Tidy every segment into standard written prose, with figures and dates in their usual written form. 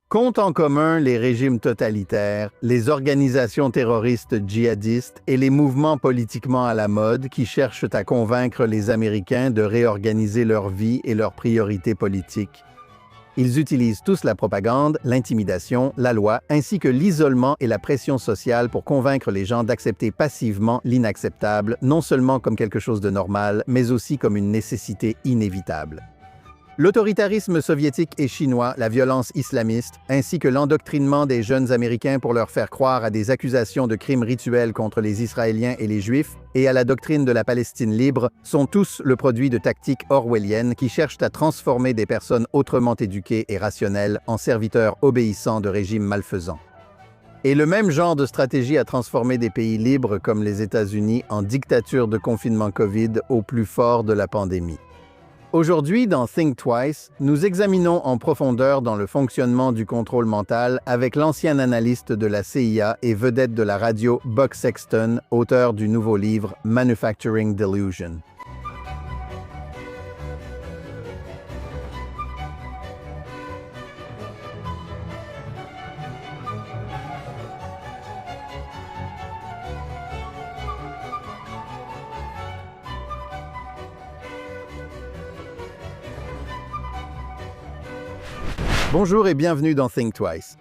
Comptent en commun les régimes totalitaires, les organisations terroristes djihadistes et les mouvements politiquement à la mode qui cherchent à convaincre les Américains de réorganiser leur vie et leurs priorités politiques. Ils utilisent tous la propagande, l'intimidation, la loi, ainsi que l'isolement et la pression sociale pour convaincre les gens d'accepter passivement l'inacceptable, non seulement comme quelque chose de normal, mais aussi comme une nécessité inévitable. L'autoritarisme soviétique et chinois, la violence islamiste, ainsi que l'endoctrinement des jeunes Américains pour leur faire croire à des accusations de crimes rituels contre les Israéliens et les Juifs et à la doctrine de la Palestine libre sont tous le produit de tactiques orwelliennes qui cherchent à transformer des personnes autrement éduquées et rationnelles en serviteurs obéissants de régimes malfaisants. Et le même genre de stratégie a transformé des pays libres comme les États-Unis en dictature de confinement COVID au plus fort de la pandémie. Aujourd'hui, dans Think Twice, nous examinons en profondeur dans le fonctionnement du contrôle mental avec l'ancien analyste de la CIA et vedette de la radio Buck Sexton, auteur du nouveau livre Manufacturing Delusion. Bonjour et bienvenue dans Think Twice.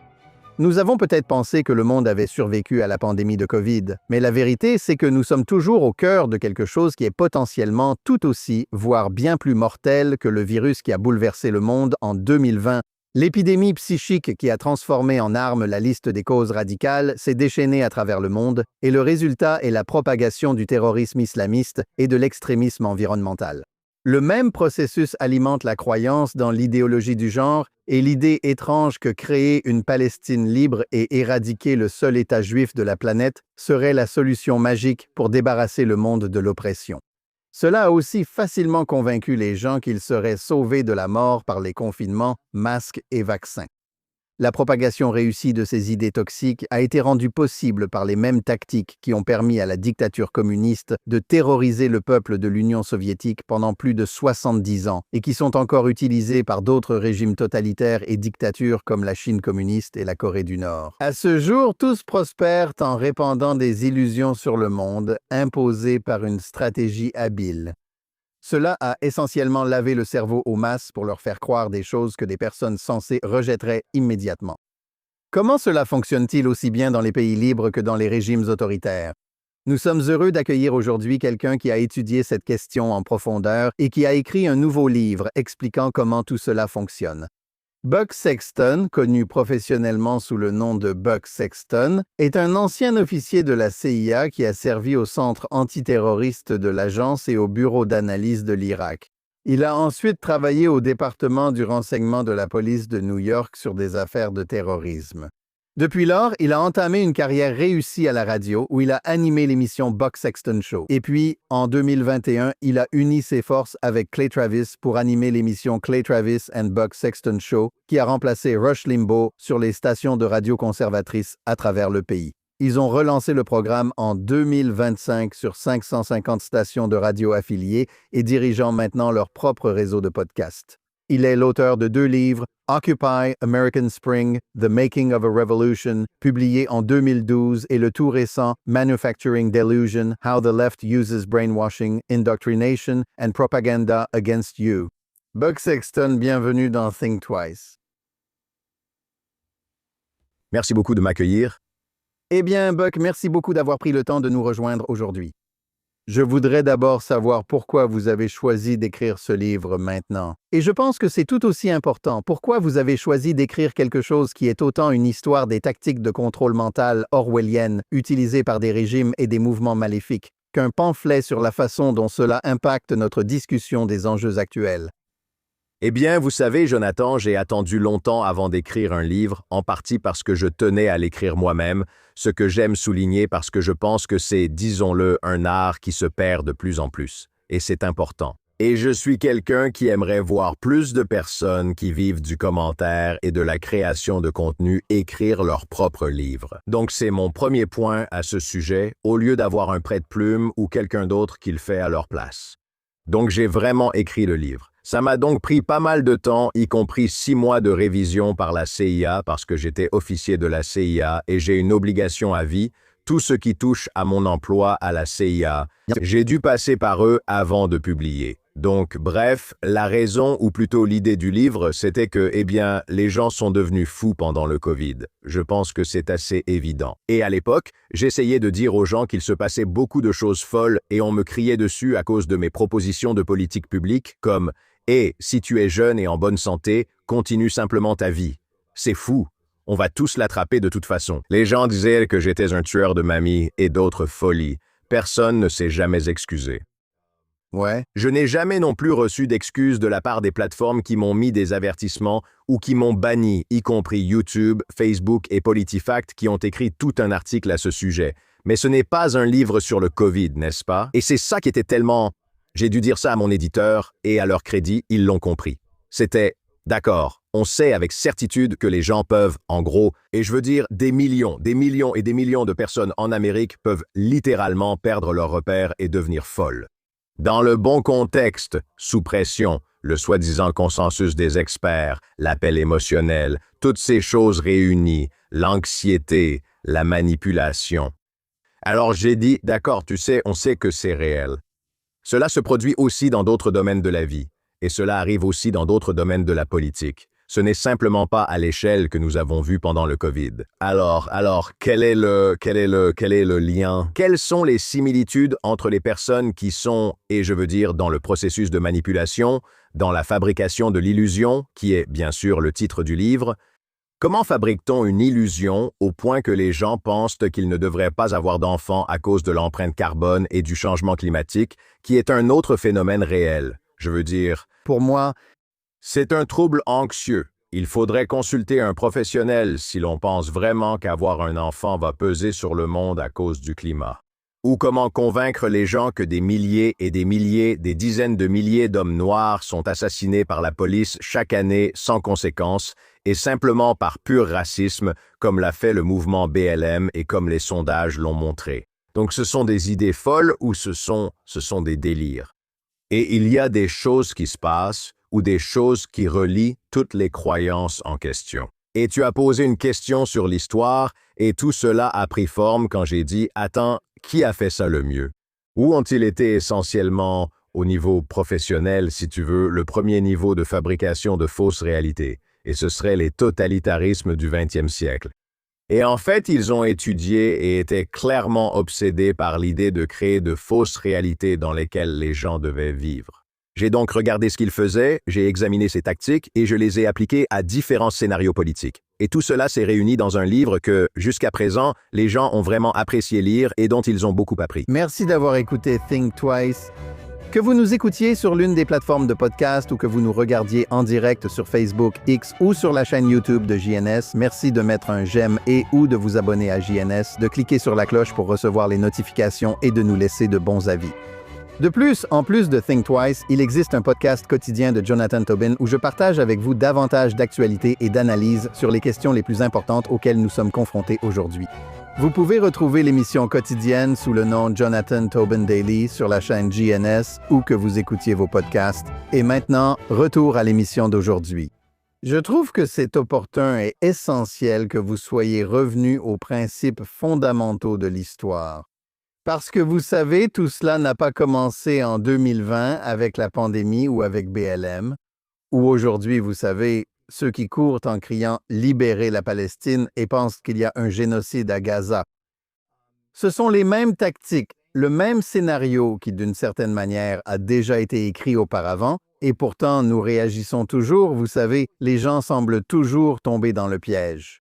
Nous avons peut-être pensé que le monde avait survécu à la pandémie de COVID, mais la vérité, c'est que nous sommes toujours au cœur de quelque chose qui est potentiellement tout aussi, voire bien plus mortel que le virus qui a bouleversé le monde en 2020. L'épidémie psychique qui a transformé en arme la liste des causes radicales s'est déchaînée à travers le monde, et le résultat est la propagation du terrorisme islamiste et de l'extrémisme environnemental. Le même processus alimente la croyance dans l'idéologie du genre et l'idée étrange que créer une Palestine libre et éradiquer le seul État juif de la planète serait la solution magique pour débarrasser le monde de l'oppression. Cela a aussi facilement convaincu les gens qu'ils seraient sauvés de la mort par les confinements, masques et vaccins. La propagation réussie de ces idées toxiques a été rendue possible par les mêmes tactiques qui ont permis à la dictature communiste de terroriser le peuple de l'Union soviétique pendant plus de 70 ans et qui sont encore utilisées par d'autres régimes totalitaires et dictatures comme la Chine communiste et la Corée du Nord. À ce jour, tous prospèrent en répandant des illusions sur le monde, imposées par une stratégie habile. Cela a essentiellement lavé le cerveau aux masses pour leur faire croire des choses que des personnes sensées rejetteraient immédiatement. Comment cela fonctionne-t-il aussi bien dans les pays libres que dans les régimes autoritaires? Nous sommes heureux d'accueillir aujourd'hui quelqu'un qui a étudié cette question en profondeur et qui a écrit un nouveau livre expliquant comment tout cela fonctionne. Buck Sexton, connu professionnellement sous le nom de Buck Sexton, est un ancien officier de la CIA qui a servi au centre antiterroriste de l'agence et au bureau d'analyse de l'Irak. Il a ensuite travaillé au département du renseignement de la police de New York sur des affaires de terrorisme. Depuis lors, il a entamé une carrière réussie à la radio où il a animé l'émission Buck Sexton Show. Et puis, en 2021, il a uni ses forces avec Clay Travis pour animer l'émission Clay Travis and Buck Sexton Show qui a remplacé Rush Limbaugh sur les stations de radio conservatrices à travers le pays. Ils ont relancé le programme en 2025 sur 550 stations de radio affiliées et dirigeant maintenant leur propre réseau de podcasts. Il est l'auteur de 2 livres, Occupy American Spring, The Making of a Revolution, publié en 2012, et le tout récent Manufacturing Delusion, How the Left Uses Brainwashing, Indoctrination and Propaganda Against You. Buck Sexton, bienvenue dans Think Twice. Merci beaucoup de m'accueillir. Eh bien, Buck, merci beaucoup d'avoir pris le temps de nous rejoindre aujourd'hui. Je voudrais d'abord savoir pourquoi vous avez choisi d'écrire ce livre maintenant. Et je pense que c'est tout aussi important. Pourquoi vous avez choisi d'écrire quelque chose qui est autant une histoire des tactiques de contrôle mental orwelliennes utilisées par des régimes et des mouvements maléfiques, qu'un pamphlet sur la façon dont cela impacte notre discussion des enjeux actuels? Eh bien, vous savez, Jonathan, j'ai attendu longtemps avant d'écrire un livre, en partie parce que je tenais à l'écrire moi-même, ce que j'aime souligner parce que je pense que c'est, disons-le, un art qui se perd de plus en plus. Et c'est important. Et je suis quelqu'un qui aimerait voir plus de personnes qui vivent du commentaire et de la création de contenu écrire leur propre livre. Donc c'est mon premier point à ce sujet, au lieu d'avoir un prêt-plume ou quelqu'un d'autre qui le fait à leur place. Donc j'ai vraiment écrit le livre. Ça m'a donc pris pas mal de temps, y compris 6 mois de révision par la CIA parce que j'étais officier de la CIA et j'ai une obligation à vie, tout ce qui touche à mon emploi à la CIA. J'ai dû passer par eux avant de publier. Donc, bref, la raison, ou plutôt l'idée du livre, c'était que, les gens sont devenus fous pendant le Covid. Je pense que c'est assez évident. Et à l'époque, j'essayais de dire aux gens qu'il se passait beaucoup de choses folles et on me criait dessus à cause de mes propositions de politique publique comme « Eh, si tu es jeune et en bonne santé, continue simplement ta vie. » C'est fou. On va tous l'attraper de toute façon. Les gens disaient que j'étais un tueur de mamies et d'autres folies. Personne ne s'est jamais excusé. Ouais. Je n'ai jamais non plus reçu d'excuses de la part des plateformes qui m'ont mis des avertissements ou qui m'ont banni, y compris YouTube, Facebook et PolitiFact qui ont écrit tout un article à ce sujet. Mais ce n'est pas un livre sur le Covid, n'est-ce pas? Et c'est ça qui était tellement... J'ai dû dire ça à mon éditeur et à leur crédit, ils l'ont compris. C'était, d'accord, on sait avec certitude que les gens peuvent, en gros, et je veux dire des millions et des millions de personnes en Amérique peuvent littéralement perdre leurs repères et devenir folles. Dans le bon contexte, sous pression, le soi-disant consensus des experts, l'appel émotionnel, toutes ces choses réunies, l'anxiété, la manipulation. Alors j'ai dit, d'accord, tu sais, on sait que c'est réel. Cela se produit aussi dans d'autres domaines de la vie, et cela arrive aussi dans d'autres domaines de la politique. Ce n'est simplement pas à l'échelle que nous avons vu pendant le Covid. Alors, quel est le lien? Quelles sont les similitudes entre les personnes qui sont, et je veux dire dans le processus de manipulation, dans la fabrication de l'illusion, qui est bien sûr le titre du livre? Comment fabrique-t-on une illusion au point que les gens pensent qu'ils ne devraient pas avoir d'enfants à cause de l'empreinte carbone et du changement climatique, qui est un autre phénomène réel? Je veux dire, Pour moi, c'est un trouble anxieux. Il faudrait consulter un professionnel si l'on pense vraiment qu'avoir un enfant va peser sur le monde à cause du climat. Ou comment convaincre les gens que des milliers et des milliers, des dizaines de milliers d'hommes noirs sont assassinés par la police chaque année sans conséquence et simplement par pur racisme, comme l'a fait le mouvement BLM et comme les sondages l'ont montré. Donc ce sont des idées folles ou ce sont des délires. Et il y a des choses qui se passent ou des choses qui relient toutes les croyances en question. Et tu as posé une question sur l'histoire et tout cela a pris forme quand j'ai dit « Attends, qui a fait ça le mieux? » Où ont-ils été essentiellement, au niveau professionnel, si tu veux, le premier niveau de fabrication de fausses réalités, et ce serait les totalitarismes du 20e siècle. Et en fait, ils ont étudié et étaient clairement obsédés par l'idée de créer de fausses réalités dans lesquelles les gens devaient vivre. J'ai donc regardé ce qu'ils faisaient, j'ai examiné ces tactiques et je les ai appliquées à différents scénarios politiques. Et tout cela s'est réuni dans un livre que, jusqu'à présent, les gens ont vraiment apprécié lire et dont ils ont beaucoup appris. merci d'avoir écouté Think Twice. Que vous nous écoutiez sur l'une des plateformes de podcast ou que vous nous regardiez en direct sur Facebook, X ou sur la chaîne YouTube de JNS, merci de mettre un j'aime et ou de vous abonner à JNS, de cliquer sur la cloche pour recevoir les notifications et de nous laisser de bons avis. De plus, en plus de Think Twice, il existe un podcast quotidien de Jonathan Tobin où je partage avec vous davantage d'actualités et d'analyses sur les questions les plus importantes auxquelles nous sommes confrontés aujourd'hui. Vous pouvez retrouver l'émission quotidienne sous le nom Jonathan Tobin Daily sur la chaîne JNS ou que vous écoutiez vos podcasts. Et maintenant, retour à l'émission d'aujourd'hui. Je trouve que c'est opportun et essentiel que vous soyez revenus aux principes fondamentaux de l'histoire. Parce que vous savez, tout cela n'a pas commencé en 2020 avec la pandémie ou avec BLM, ou aujourd'hui, vous savez, ceux qui courent en criant « Libérez la Palestine » et pensent qu'il y a un génocide à Gaza. Ce sont les mêmes tactiques, le même scénario qui, d'une certaine manière, a déjà été écrit auparavant, et pourtant nous réagissons toujours, vous savez, les gens semblent toujours tomber dans le piège.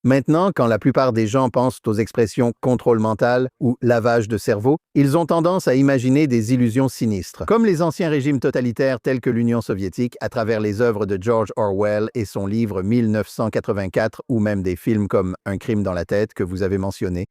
Maintenant, quand la plupart des gens pensent aux expressions contrôle mental ou lavage de cerveau, ils ont tendance à imaginer des illusions sinistres, comme les anciens régimes totalitaires tels que l'Union soviétique à travers les œuvres de George Orwell et son livre 1984 ou même des films comme Un crime dans la tête que vous avez mentionné.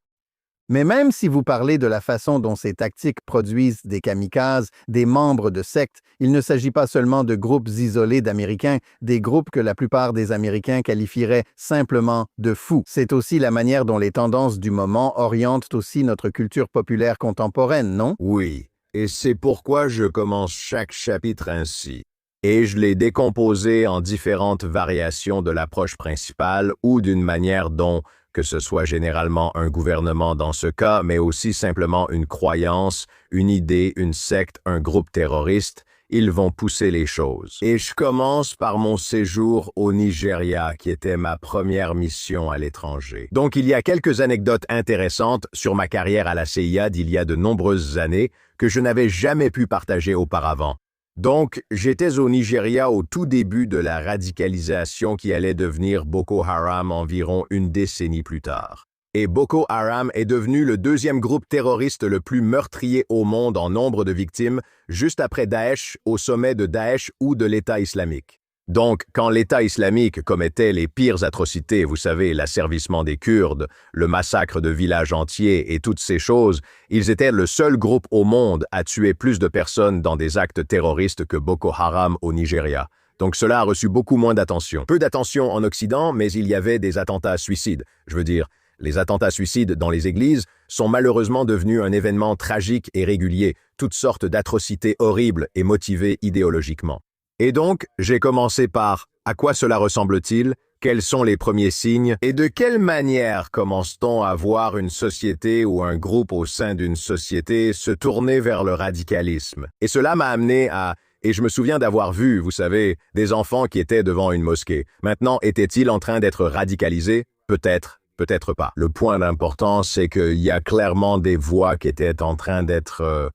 Mais même si vous parlez de la façon dont ces tactiques produisent des kamikazes, des membres de sectes, il ne s'agit pas seulement de groupes isolés d'Américains, des groupes que la plupart des Américains qualifieraient simplement de fous. C'est aussi la manière dont les tendances du moment orientent aussi notre culture populaire contemporaine, non? Oui, et c'est pourquoi je commence chaque chapitre ainsi. et je l'ai décomposé en différentes variations de l'approche principale ou d'une manière dont, que ce soit généralement un gouvernement dans ce cas, mais aussi simplement une croyance, une idée, une secte, un groupe terroriste, ils vont pousser les choses. Et je commence par mon séjour au Nigeria, qui était ma première mission à l'étranger. Donc il y a quelques anecdotes intéressantes sur ma carrière à la CIA d'il y a de nombreuses années que je n'avais jamais pu partager auparavant. Donc, j'étais au Nigeria au tout début de la radicalisation qui allait devenir Boko Haram environ une décennie plus tard. Et Boko Haram est devenu le deuxième groupe terroriste le plus meurtrier au monde en nombre de victimes, juste après Daesh, au sommet de Daesh ou de l'État islamique. Donc, quand l'État islamique commettait les pires atrocités, vous savez, l'asservissement des Kurdes, le massacre de villages entiers et toutes ces choses, ils étaient le seul groupe au monde à tuer plus de personnes dans des actes terroristes que Boko Haram au Nigeria. Donc cela a reçu beaucoup moins d'attention. Peu d'attention en Occident, mais il y avait des attentats suicides. Je veux dire, les attentats suicides dans les églises sont malheureusement devenus un événement tragique et régulier, toutes sortes d'atrocités horribles et motivées idéologiquement. Et donc, j'ai commencé par « À quoi cela ressemble-t-il ? Quels sont les premiers signes ? Et de quelle manière commence-t-on à voir une société ou un groupe au sein d'une société se tourner vers le radicalisme ?» Et cela m'a amené à... Et je me souviens d'avoir vu, vous savez, des enfants qui étaient devant une mosquée. Maintenant, étaient-ils en train d'être radicalisés ? Peut-être, peut-être pas. Le point d'importance, c'est qu'il y a clairement des voix qui étaient en train d'être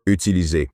utilisées.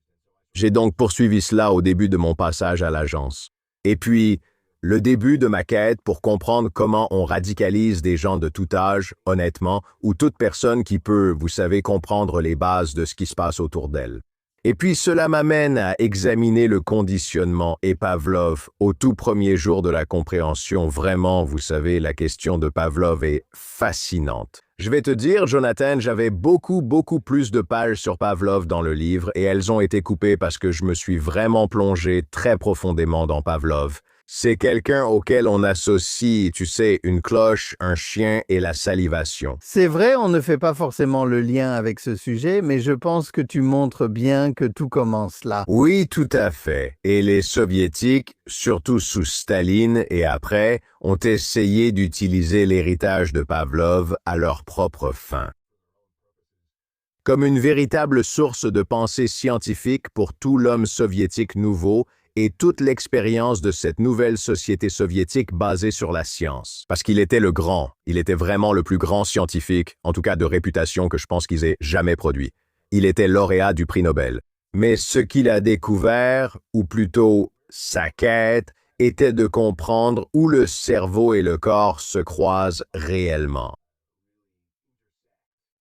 J'ai donc poursuivi cela au début de mon passage à l'agence. Et puis, le début de ma quête pour comprendre comment on radicalise des gens de tout âge, honnêtement, ou toute personne qui peut, vous savez, comprendre les bases de ce qui se passe autour d'elle. Et puis cela m'amène à examiner le conditionnement et Pavlov au tout premier jour de la compréhension. Vraiment, vous savez, la question de Pavlov est fascinante. Je vais te dire, Jonathan, j'avais beaucoup plus de pages sur Pavlov dans le livre et elles ont été coupées parce que je me suis vraiment plongé très profondément dans Pavlov. C'est quelqu'un auquel on associe, tu sais, une cloche, un chien et la salivation. C'est vrai, on ne fait pas forcément le lien avec ce sujet, mais je pense que tu montres bien que tout commence là. Oui, tout à fait. Et les Soviétiques, surtout sous Staline et après, ont essayé d'utiliser l'héritage de Pavlov à leur propre fin. Comme une véritable source de pensée scientifique pour tout l'homme soviétique nouveau et toute l'expérience de cette nouvelle société soviétique basée sur la science. Parce qu'il était le grand, il était vraiment le plus grand scientifique, en tout cas de réputation que je pense qu'ils aient jamais produit. Il était lauréat du prix Nobel. Mais ce qu'il a découvert, ou plutôt sa quête, était de comprendre où le cerveau et le corps se croisent réellement.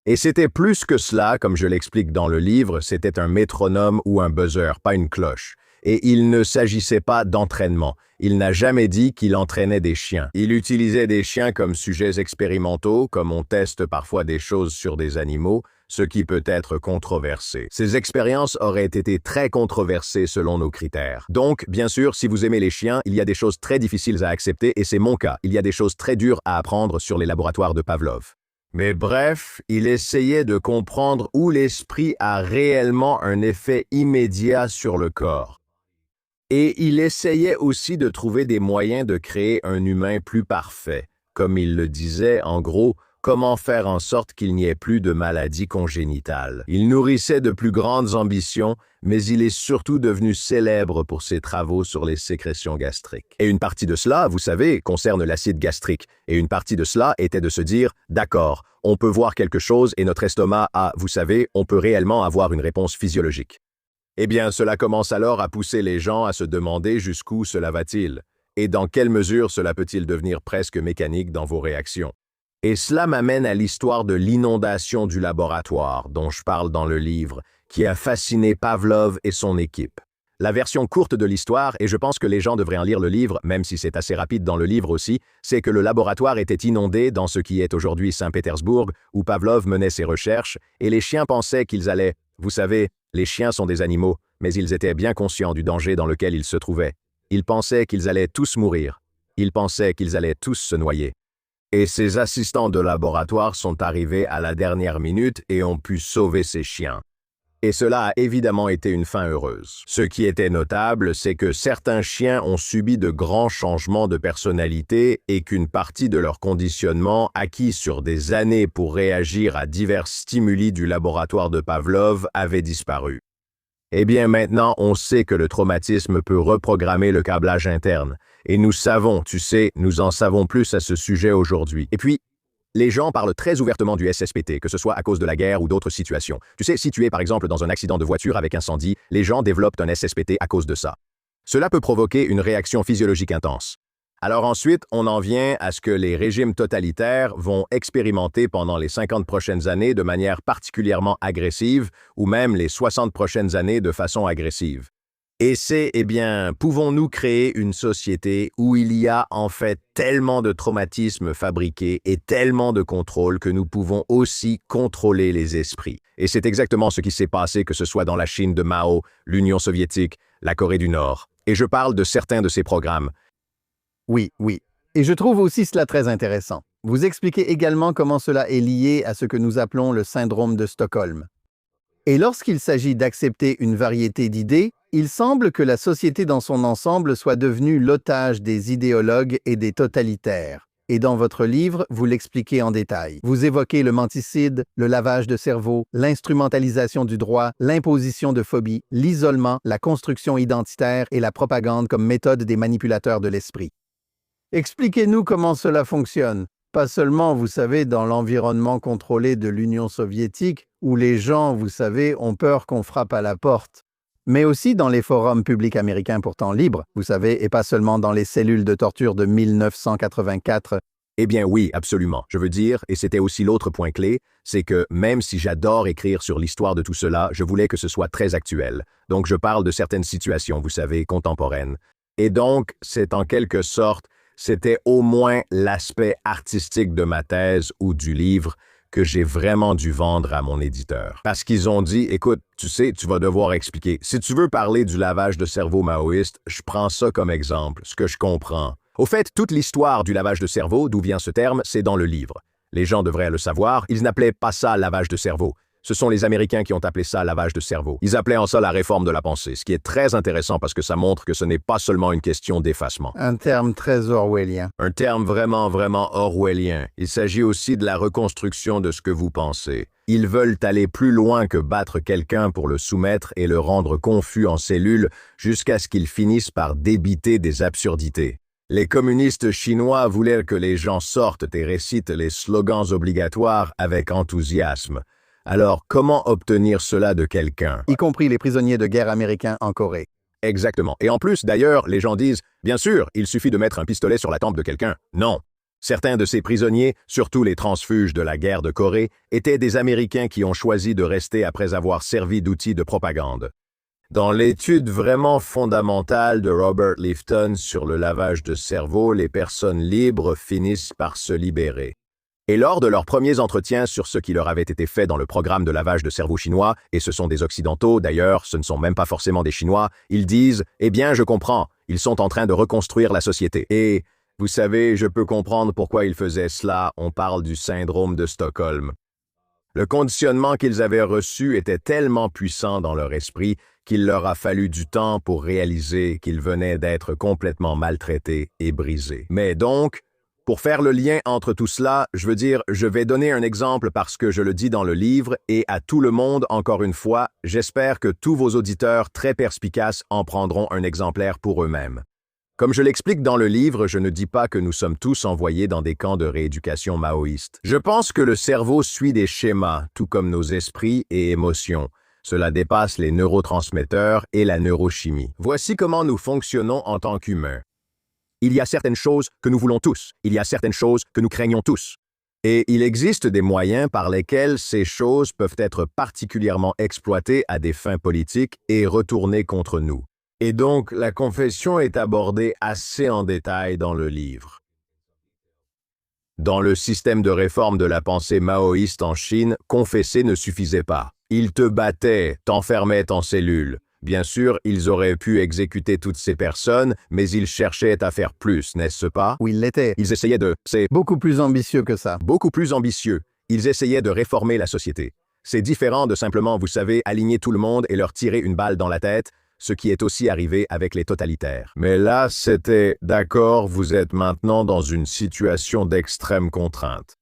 Et c'était plus que cela, comme je l'explique dans le livre, c'était un métronome ou un buzzer, pas une cloche. Et il ne s'agissait pas d'entraînement. Il n'a jamais dit qu'il entraînait des chiens. Il utilisait des chiens comme sujets expérimentaux, comme on teste parfois des choses sur des animaux, ce qui peut être controversé. Ces expériences auraient été très controversées selon nos critères. Donc, bien sûr, si vous aimez les chiens, il y a des choses très difficiles à accepter, et c'est mon cas. Il y a des choses très dures à apprendre sur les laboratoires de Pavlov. Mais bref, il essayait de comprendre où l'esprit a réellement un effet immédiat sur le corps. Et il essayait aussi de trouver des moyens de créer un humain plus parfait. Comme il le disait, en gros, comment faire en sorte qu'il n'y ait plus de maladies congénitales. Il nourrissait de plus grandes ambitions, mais il est surtout devenu célèbre pour ses travaux sur les sécrétions gastriques. Et une partie de cela, vous savez, concerne l'acide gastrique. Et une partie de cela était de se dire, d'accord, on peut voir quelque chose et notre estomac a, vous savez, on peut réellement avoir une réponse physiologique. Eh bien, cela commence alors à pousser les gens à se demander jusqu'où cela va-t-il, et dans quelle mesure cela peut-il devenir presque mécanique dans vos réactions. Et cela m'amène à l'histoire de l'inondation du laboratoire, dont je parle dans le livre, qui a fasciné Pavlov et son équipe. La version courte de l'histoire, et je pense que les gens devraient en lire le livre, même si c'est assez rapide dans le livre aussi, c'est que le laboratoire était inondé dans ce qui est aujourd'hui Saint-Pétersbourg, où Pavlov menait ses recherches, et les chiens pensaient qu'ils allaient, vous savez, les chiens sont des animaux, mais ils étaient bien conscients du danger dans lequel ils se trouvaient. Ils pensaient qu'ils allaient tous mourir. Ils pensaient qu'ils allaient tous se noyer. Et ces assistants de laboratoire sont arrivés à la dernière minute et ont pu sauver ces chiens. Et cela a évidemment été une fin heureuse. Ce qui était notable, c'est que certains chiens ont subi de grands changements de personnalité et qu'une partie de leur conditionnement, acquis sur des années pour réagir à divers stimuli du laboratoire de Pavlov, avait disparu. Eh bien maintenant, on sait que le traumatisme peut reprogrammer le câblage interne. Et nous savons, tu sais, nous en savons plus à ce sujet aujourd'hui. Et puis, les gens parlent très ouvertement du SSPT, que ce soit à cause de la guerre ou d'autres situations. Tu sais, si tu es par exemple dans un accident de voiture avec incendie, les gens développent un SSPT à cause de ça. Cela peut provoquer une réaction physiologique intense. Alors ensuite, on en vient à ce que les régimes totalitaires vont expérimenter pendant les 50 prochaines années de manière particulièrement agressive, ou même les 60 prochaines années de façon agressive. Et c'est, pouvons-nous créer une société où il y a en fait tellement de traumatismes fabriqués et tellement de contrôle que nous pouvons aussi contrôler les esprits. Et c'est exactement ce qui s'est passé, que ce soit dans la Chine de Mao, l'Union soviétique, la Corée du Nord. Et je parle de certains de ces programmes. Oui. Et je trouve aussi cela très intéressant. Vous expliquez également comment cela est lié à ce que nous appelons le syndrome de Stockholm. Et lorsqu'il s'agit d'accepter une variété d'idées, il semble que la société dans son ensemble soit devenue l'otage des idéologues et des totalitaires. Et dans votre livre, vous l'expliquez en détail. Vous évoquez le menticide, le lavage de cerveau, l'instrumentalisation du droit, l'imposition de phobies, l'isolement, la construction identitaire et la propagande comme méthode des manipulateurs de l'esprit. Expliquez-nous comment cela fonctionne. Pas seulement, vous savez, dans l'environnement contrôlé de l'Union soviétique, où les gens, vous savez, ont peur qu'on frappe à la porte, mais aussi dans les forums publics américains pourtant libres, vous savez, et pas seulement dans les cellules de torture de 1984. Eh bien oui, absolument. Je veux dire, et c'était aussi l'autre point clé, c'est que même si j'adore écrire sur l'histoire de tout cela, je voulais que ce soit très actuel. Donc je parle de certaines situations, vous savez, contemporaines. Et donc, c'est en quelque sorte, c'était au moins l'aspect artistique de ma thèse ou du livre que j'ai vraiment dû vendre à mon éditeur. Parce qu'ils ont dit, écoute, tu sais, tu vas devoir expliquer. Si tu veux parler du lavage de cerveau maoïste, je prends ça comme exemple, ce que je comprends. Au fait, toute l'histoire du lavage de cerveau, d'où vient ce terme, c'est dans le livre. Les gens devraient le savoir, ils n'appelaient pas ça lavage de cerveau. Ce sont les Américains qui ont appelé ça lavage de cerveau. Ils appelaient en ça la réforme de la pensée, ce qui est très intéressant parce que ça montre que ce n'est pas seulement une question d'effacement. Un terme très orwellien. Un terme vraiment orwellien. Il s'agit aussi de la reconstruction de ce que vous pensez. Ils veulent aller plus loin que battre quelqu'un pour le soumettre et le rendre confus en cellules jusqu'à ce qu'il finisse par débiter des absurdités. Les communistes chinois voulaient que les gens sortent et récitent les slogans obligatoires avec enthousiasme. Alors, comment obtenir cela de quelqu'un? Y compris les prisonniers de guerre américains en Corée. Exactement. Et en plus, d'ailleurs, les gens disent, bien sûr, il suffit de mettre un pistolet sur la tempe de quelqu'un. Non. Certains de ces prisonniers, surtout les transfuges de la guerre de Corée, étaient des Américains qui ont choisi de rester après avoir servi d'outils de propagande. Dans l'étude vraiment fondamentale de Robert Lifton sur le lavage de cerveau, les personnes libres finissent par se libérer. Et lors de leurs premiers entretiens sur ce qui leur avait été fait dans le programme de lavage de cerveau chinois, et ce sont des Occidentaux, d'ailleurs, ce ne sont même pas forcément des Chinois, ils disent « Eh bien, je comprends, ils sont en train de reconstruire la société. » Et, vous savez, je peux comprendre pourquoi ils faisaient cela, on parle du syndrome de Stockholm. Le conditionnement qu'ils avaient reçu était tellement puissant dans leur esprit qu'il leur a fallu du temps pour réaliser qu'ils venaient d'être complètement maltraités et brisés. Mais donc, pour faire le lien entre tout cela, je vais donner un exemple parce que je le dis dans le livre et à tout le monde, encore une fois, j'espère que tous vos auditeurs très perspicaces en prendront un exemplaire pour eux-mêmes. Comme je l'explique dans le livre, je ne dis pas que nous sommes tous envoyés dans des camps de rééducation maoïste. Je pense que le cerveau suit des schémas, tout comme nos esprits et émotions. Cela dépasse les neurotransmetteurs et la neurochimie. Voici comment nous fonctionnons en tant qu'humains. Il y a certaines choses que nous voulons tous, il y a certaines choses que nous craignons tous. Et il existe des moyens par lesquels ces choses peuvent être particulièrement exploitées à des fins politiques et retournées contre nous. Et donc, la confession est abordée assez en détail dans le livre. Dans le système de réforme de la pensée maoïste en Chine, confesser ne suffisait pas. Ils te battaient, t'enfermaient en cellule. Bien sûr, ils auraient pu exécuter toutes ces personnes, mais ils cherchaient à faire plus, n'est-ce pas? Oui, il l'était. Ils essayaient de... C'est beaucoup plus ambitieux que ça. beaucoup plus ambitieux. Ils essayaient de réformer la société. C'est différent de simplement, vous savez, aligner tout le monde et leur tirer une balle dans la tête, ce qui est aussi arrivé avec les totalitaires. Mais là, c'était, d'accord, vous êtes maintenant dans une situation d'extrême contrainte.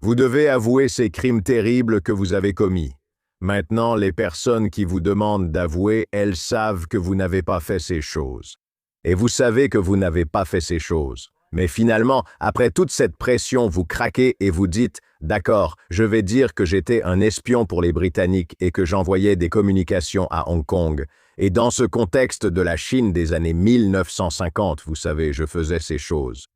Vous devez avouer ces crimes terribles que vous avez commis. Maintenant, les personnes qui vous demandent d'avouer, elles savent que vous n'avez pas fait ces choses. Et vous savez que vous n'avez pas fait ces choses. Mais finalement, après toute cette pression, vous craquez et vous dites « D'accord, je vais dire que j'étais un espion pour les Britanniques et que j'envoyais des communications à Hong Kong. Et dans ce contexte de la Chine des années 1950, vous savez, je faisais ces choses. »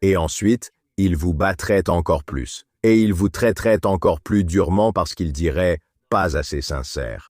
Et ensuite, ils vous battraient encore plus. Et ils vous traiteraient encore plus durement parce qu'ils diraient « Pas assez sincère. »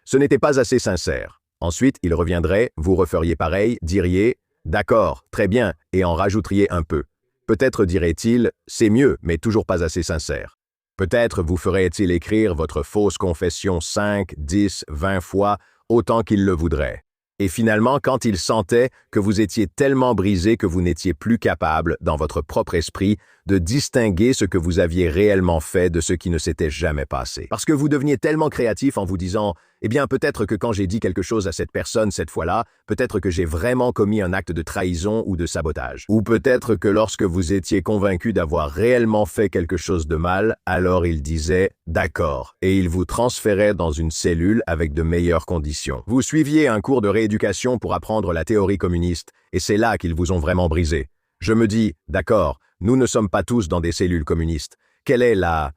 Ce n'était pas assez sincère. Ensuite, ils reviendraient, vous referiez pareil, diriez « D'accord, très bien » et en rajouteriez un peu. Peut-être dirait-il « C'est mieux, mais toujours pas assez sincère. » Peut-être vous ferait-il écrire votre fausse confession 5, 10, 20 fois, autant qu'il le voudrait. Et finalement, quand il sentait que vous étiez tellement brisé que vous n'étiez plus capable, dans votre propre esprit, de distinguer ce que vous aviez réellement fait de ce qui ne s'était jamais passé. Parce que vous deveniez tellement créatif en vous disant « Eh bien, peut-être que quand j'ai dit quelque chose à cette personne cette fois-là, peut-être que j'ai vraiment commis un acte de trahison ou de sabotage. Ou peut-être que lorsque vous étiez convaincu d'avoir réellement fait quelque chose de mal, alors il disait « D'accord » et il vous transférait dans une cellule avec de meilleures conditions. Vous suiviez un cours de rééducation pour apprendre la théorie communiste et c'est là qu'ils vous ont vraiment brisé. Je me dis « D'accord, nous ne sommes pas tous dans des cellules communistes. Quelle est la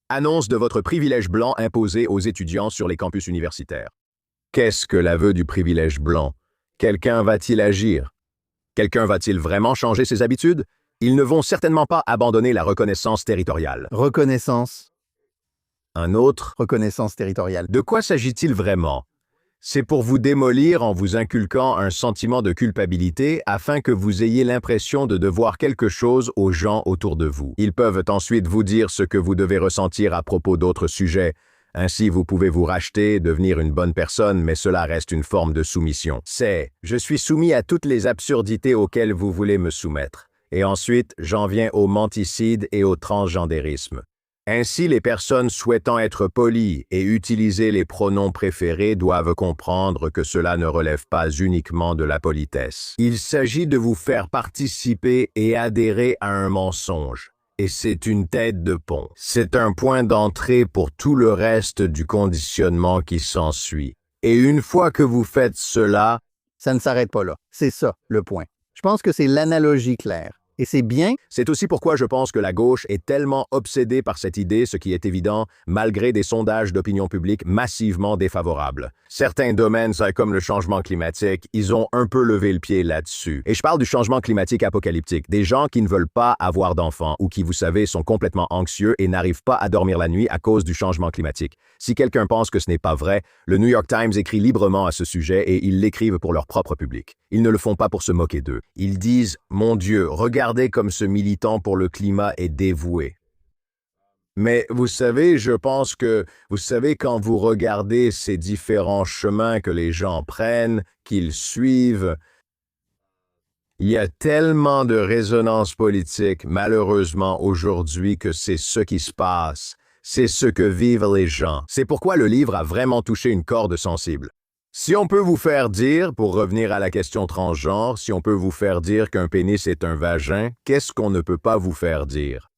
annonce de votre privilège blanc imposé aux étudiants sur les campus universitaires? Qu'est-ce que l'aveu du privilège blanc? Quelqu'un va-t-il agir? Quelqu'un va-t-il vraiment changer ses habitudes? Ils ne vont certainement pas abandonner la reconnaissance territoriale. Reconnaissance. Un autre? Reconnaissance territoriale. De quoi s'agit-il vraiment? C'est pour vous démolir en vous inculquant un sentiment de culpabilité afin que vous ayez l'impression de devoir quelque chose aux gens autour de vous. Ils peuvent ensuite vous dire ce que vous devez ressentir à propos d'autres sujets. Ainsi, vous pouvez vous racheter, devenir une bonne personne, mais cela reste une forme de soumission. C'est « je suis soumis à toutes les absurdités auxquelles vous voulez me soumettre ». Et ensuite, j'en viens au menticide et au transgendérisme. Ainsi, les personnes souhaitant être polies et utiliser les pronoms préférés doivent comprendre que cela ne relève pas uniquement de la politesse. Il s'agit de vous faire participer et adhérer à un mensonge. Et c'est une tête de pont. C'est un point d'entrée pour tout le reste du conditionnement qui s'ensuit. Et une fois que vous faites cela, Ça ne s'arrête pas là. C'est ça, le point. Je pense que c'est l'analogie claire. Et c'est bien. c'est aussi pourquoi je pense que la gauche est tellement obsédée par cette idée, ce qui est évident, malgré des sondages d'opinion publique massivement défavorables. Certains domaines, comme le changement climatique, ils ont un peu levé le pied là-dessus. Et je parle du changement climatique apocalyptique, des gens qui ne veulent pas avoir d'enfants ou qui, vous savez, sont complètement anxieux et n'arrivent pas à dormir la nuit à cause du changement climatique. Si quelqu'un pense que ce n'est pas vrai, le New York Times écrit librement à ce sujet et ils l'écrivent pour leur propre public. Ils ne le font pas pour se moquer d'eux. Ils disent « Mon Dieu, regardez comme ce militant pour le climat est dévoué ». Mais vous savez, je pense que, vous savez, quand vous regardez ces différents chemins que les gens prennent, qu'ils suivent, il y a tellement de résonance politique, malheureusement, aujourd'hui, que c'est ce qui se passe. C'est ce que vivent les gens. C'est pourquoi le livre a vraiment touché une corde sensible. Si on peut vous faire dire, pour revenir à la question transgenre, si on peut vous faire dire qu'un pénis est un vagin, qu'est-ce qu'on ne peut pas vous faire dire?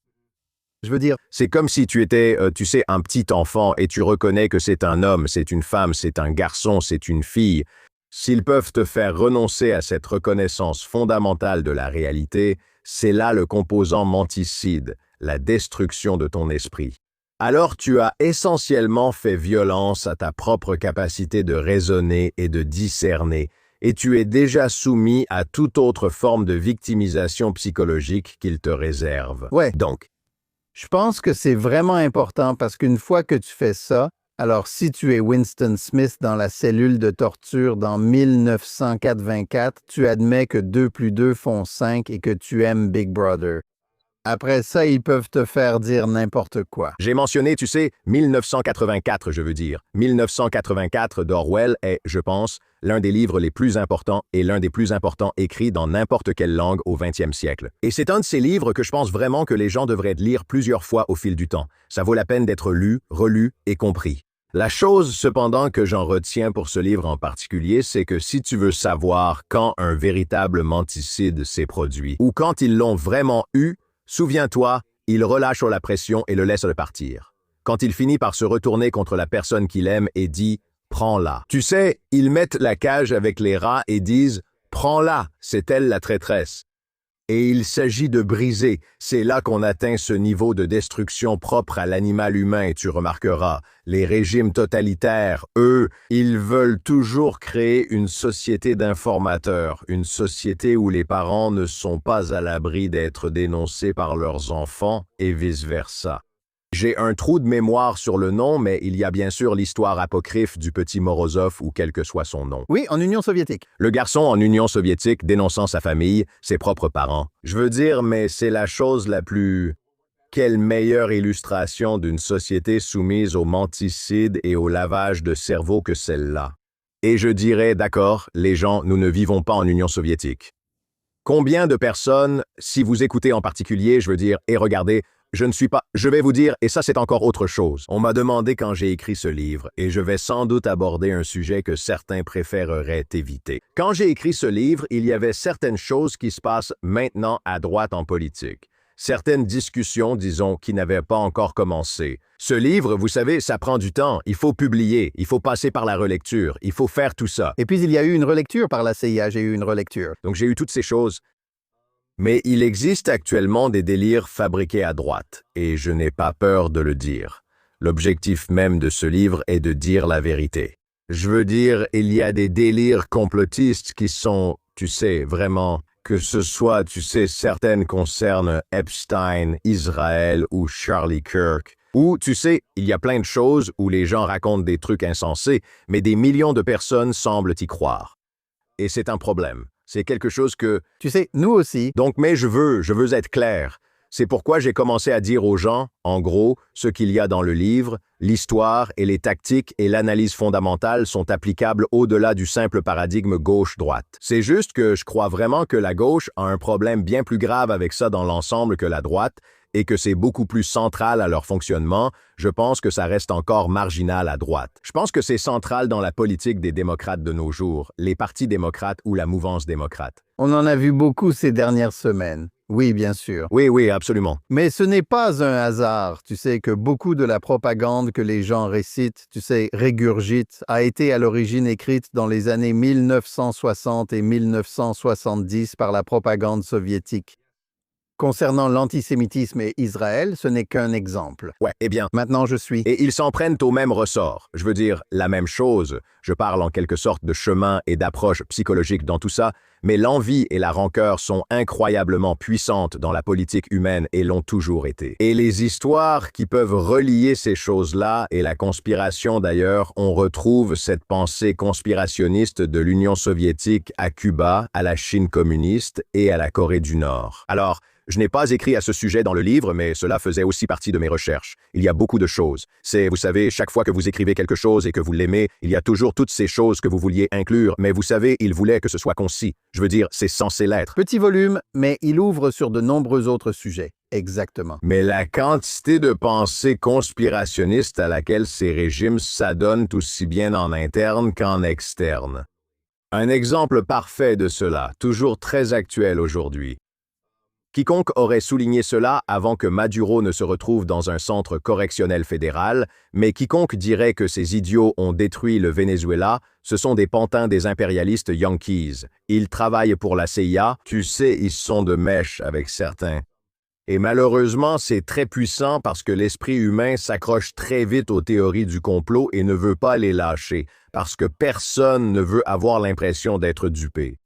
Je veux dire, C'est comme si tu étais, tu sais, un petit enfant et tu reconnais que c'est un homme, c'est une femme, c'est un garçon, c'est une fille. S'ils peuvent te faire renoncer à cette reconnaissance fondamentale de la réalité, c'est là le composant menticide, la destruction de ton esprit. Alors tu as essentiellement fait violence à ta propre capacité de raisonner et de discerner, et tu es déjà soumis à toute autre forme de victimisation psychologique qu'il te réserve. ouais, Donc, je pense que c'est vraiment important parce qu'une fois que tu fais ça, alors si tu es Winston Smith dans la cellule de torture dans 1984, tu admets que 2 plus 2 font 5 et que tu aimes Big Brother. Après ça, ils peuvent te faire dire n'importe quoi. J'ai mentionné, tu sais, 1984, je veux dire. 1984 d'Orwell est, je pense, l'un des livres les plus importants et l'un des plus importants écrits dans n'importe quelle langue au XXe siècle. Et c'est un de ces livres que je pense vraiment que les gens devraient lire plusieurs fois au fil du temps. Ça vaut la peine d'être lu, relu et compris. La chose, cependant, que j'en retiens pour ce livre en particulier, c'est que si tu veux savoir quand un véritable menticide s'est produit, ou quand ils l'ont vraiment eu, souviens-toi, il relâche la pression et le laisse partir. Quand il finit par se retourner contre la personne qu'il aime et dit « Prends-la ». Tu sais, ils mettent la cage avec les rats et disent « Prends-la, c'est elle la traîtresse ». Et il s'agit de briser. C'est là qu'on atteint ce niveau de destruction propre à l'animal humain et tu remarqueras, les régimes totalitaires, eux, ils veulent toujours créer une société d'informateurs, une société où les parents ne sont pas à l'abri d'être dénoncés par leurs enfants et vice-versa. J'ai un trou de mémoire sur le nom, mais il y a bien sûr l'histoire apocryphe du petit Morozov ou quel que soit son nom. Oui, en Union soviétique. Le garçon en Union soviétique dénonçant sa famille, ses propres parents. Je veux dire, mais c'est la chose la plus... Quelle meilleure illustration d'une société soumise au menticide et au lavage de cerveau que celle-là. Et je dirais, d'accord, les gens, nous ne vivons pas en Union soviétique. Combien de personnes, si vous écoutez en particulier, je veux dire, et regardez, je vais vous dire, et ça c'est encore autre chose. On m'a demandé quand j'ai écrit ce livre, et je vais sans doute aborder un sujet que certains préféreraient éviter. Quand j'ai écrit ce livre, il y avait certaines choses qui se passent maintenant à droite en politique. Certaines discussions, disons, qui n'avaient pas encore commencé. Ce livre, vous savez, ça prend du temps. Il faut publier, il faut passer par la relecture, il faut faire tout ça. Et puis il y a eu une relecture par la CIA, j'ai eu une relecture. Donc j'ai eu toutes ces choses. Mais il existe actuellement des délires fabriqués à droite, et je n'ai pas peur de le dire. L'objectif même de ce livre est de dire la vérité. Je veux dire, il y a des délires complotistes qui sont, tu sais, vraiment, que ce soit, tu sais, certaines concernent Epstein, Israël ou Charlie Kirk, ou, tu sais, il y a plein de choses où les gens racontent des trucs insensés, mais des millions de personnes semblent y croire. Et c'est un problème. C'est quelque chose que... Tu sais, nous aussi. Donc, mais je veux être clair. C'est pourquoi j'ai commencé à dire aux gens, en gros, ce qu'il y a dans le livre, l'histoire et les tactiques et l'analyse fondamentale sont applicables au-delà du simple paradigme gauche-droite. C'est juste que je crois vraiment que la gauche a un problème bien plus grave avec ça dans l'ensemble que la droite, et que c'est beaucoup plus central à leur fonctionnement. Je pense que ça reste encore marginal à droite. Je pense que c'est central dans la politique des démocrates de nos jours, les partis démocrates ou la mouvance démocrate. On en a vu beaucoup ces dernières semaines. Oui, bien sûr. Oui, absolument. Mais ce n'est pas un hasard, tu sais, que beaucoup de la propagande que les gens récitent, tu sais, régurgitent, a été à l'origine écrite dans les années 1960 et 1970 par la propagande soviétique. Concernant l'antisémitisme et Israël, ce n'est qu'un exemple. Ouais, eh bien. Maintenant, je suis. Et ils s'en prennent au même ressort. Je veux dire, la même chose. Je parle en quelque sorte de chemin et d'approche psychologique dans tout ça, mais l'envie et la rancœur sont incroyablement puissantes dans la politique humaine et l'ont toujours été. Et les histoires qui peuvent relier ces choses-là et la conspiration d'ailleurs, on retrouve cette pensée conspirationniste de l'Union soviétique à Cuba, à la Chine communiste et à la Corée du Nord. Alors, je n'ai pas écrit à ce sujet dans le livre, mais cela faisait aussi partie de mes recherches. Il y a beaucoup de choses. C'est, vous savez, chaque fois que vous écrivez quelque chose et que vous l'aimez, il y a toujours toutes ces choses que vous vouliez inclure, mais vous savez, il voulait que ce soit concis. Je veux dire, c'est censé l'être. Petit volume, mais il ouvre sur de nombreux autres sujets. Exactement. Mais la quantité de pensée conspirationniste à laquelle ces régimes s'adonnent aussi bien en interne qu'en externe. Un exemple parfait de cela, toujours très actuel aujourd'hui. Quiconque aurait souligné cela avant que Maduro ne se retrouve dans un centre correctionnel fédéral, mais quiconque dirait que ces idiots ont détruit le Venezuela, ce sont des pantins des impérialistes Yankees. Ils travaillent pour la CIA, tu sais, ils sont de mèche avec certains. Et malheureusement, c'est très puissant parce que l'esprit humain s'accroche très vite aux théories du complot et ne veut pas les lâcher, parce que personne ne veut avoir l'impression d'être dupé.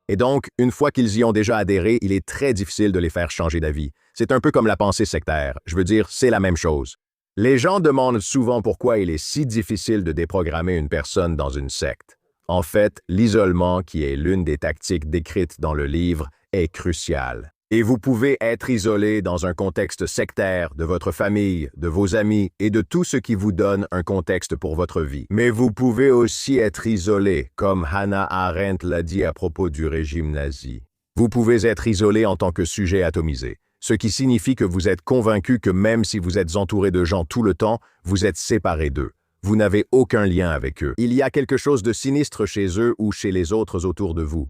Et donc, une fois qu'ils y ont déjà adhéré, il est très difficile de les faire changer d'avis. C'est un peu comme la pensée sectaire. Je veux dire, c'est la même chose. Les gens demandent souvent pourquoi il est si difficile de déprogrammer une personne dans une secte. En fait, l'isolement, qui est l'une des tactiques décrites dans le livre, est crucial. Et vous pouvez être isolé dans un contexte sectaire de votre famille, de vos amis et de tout ce qui vous donne un contexte pour votre vie. Mais vous pouvez aussi être isolé, comme Hannah Arendt l'a dit à propos du régime nazi. Vous pouvez être isolé en tant que sujet atomisé, ce qui signifie que vous êtes convaincu que même si vous êtes entouré de gens tout le temps, vous êtes séparé d'eux. Vous n'avez aucun lien avec eux. Il y a quelque chose de sinistre chez eux ou chez les autres autour de vous.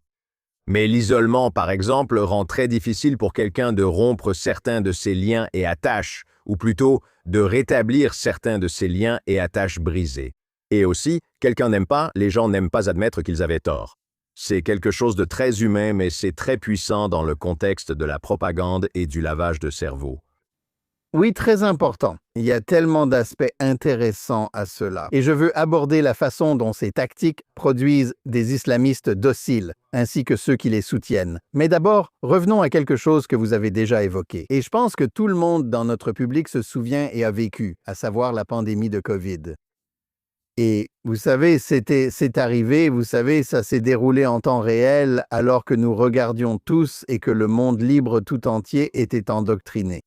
Mais l'isolement, par exemple, rend très difficile pour quelqu'un de rompre certains de ses liens et attaches, ou plutôt de rétablir certains de ses liens et attaches brisés. Et aussi, quelqu'un n'aime pas, les gens n'aiment pas admettre qu'ils avaient tort. C'est quelque chose de très humain, mais c'est très puissant dans le contexte de la propagande et du lavage de cerveau. Oui, très important. Il y a tellement d'aspects intéressants à cela. Et je veux aborder la façon dont ces tactiques produisent des islamistes dociles, ainsi que ceux qui les soutiennent. Mais d'abord, revenons à quelque chose que vous avez déjà évoqué. Et je pense que tout le monde dans notre public se souvient et a vécu, à savoir la pandémie de COVID. Et vous savez, c'est arrivé, vous savez, ça s'est déroulé en temps réel alors que nous regardions tous et que le monde libre tout entier était endoctriné.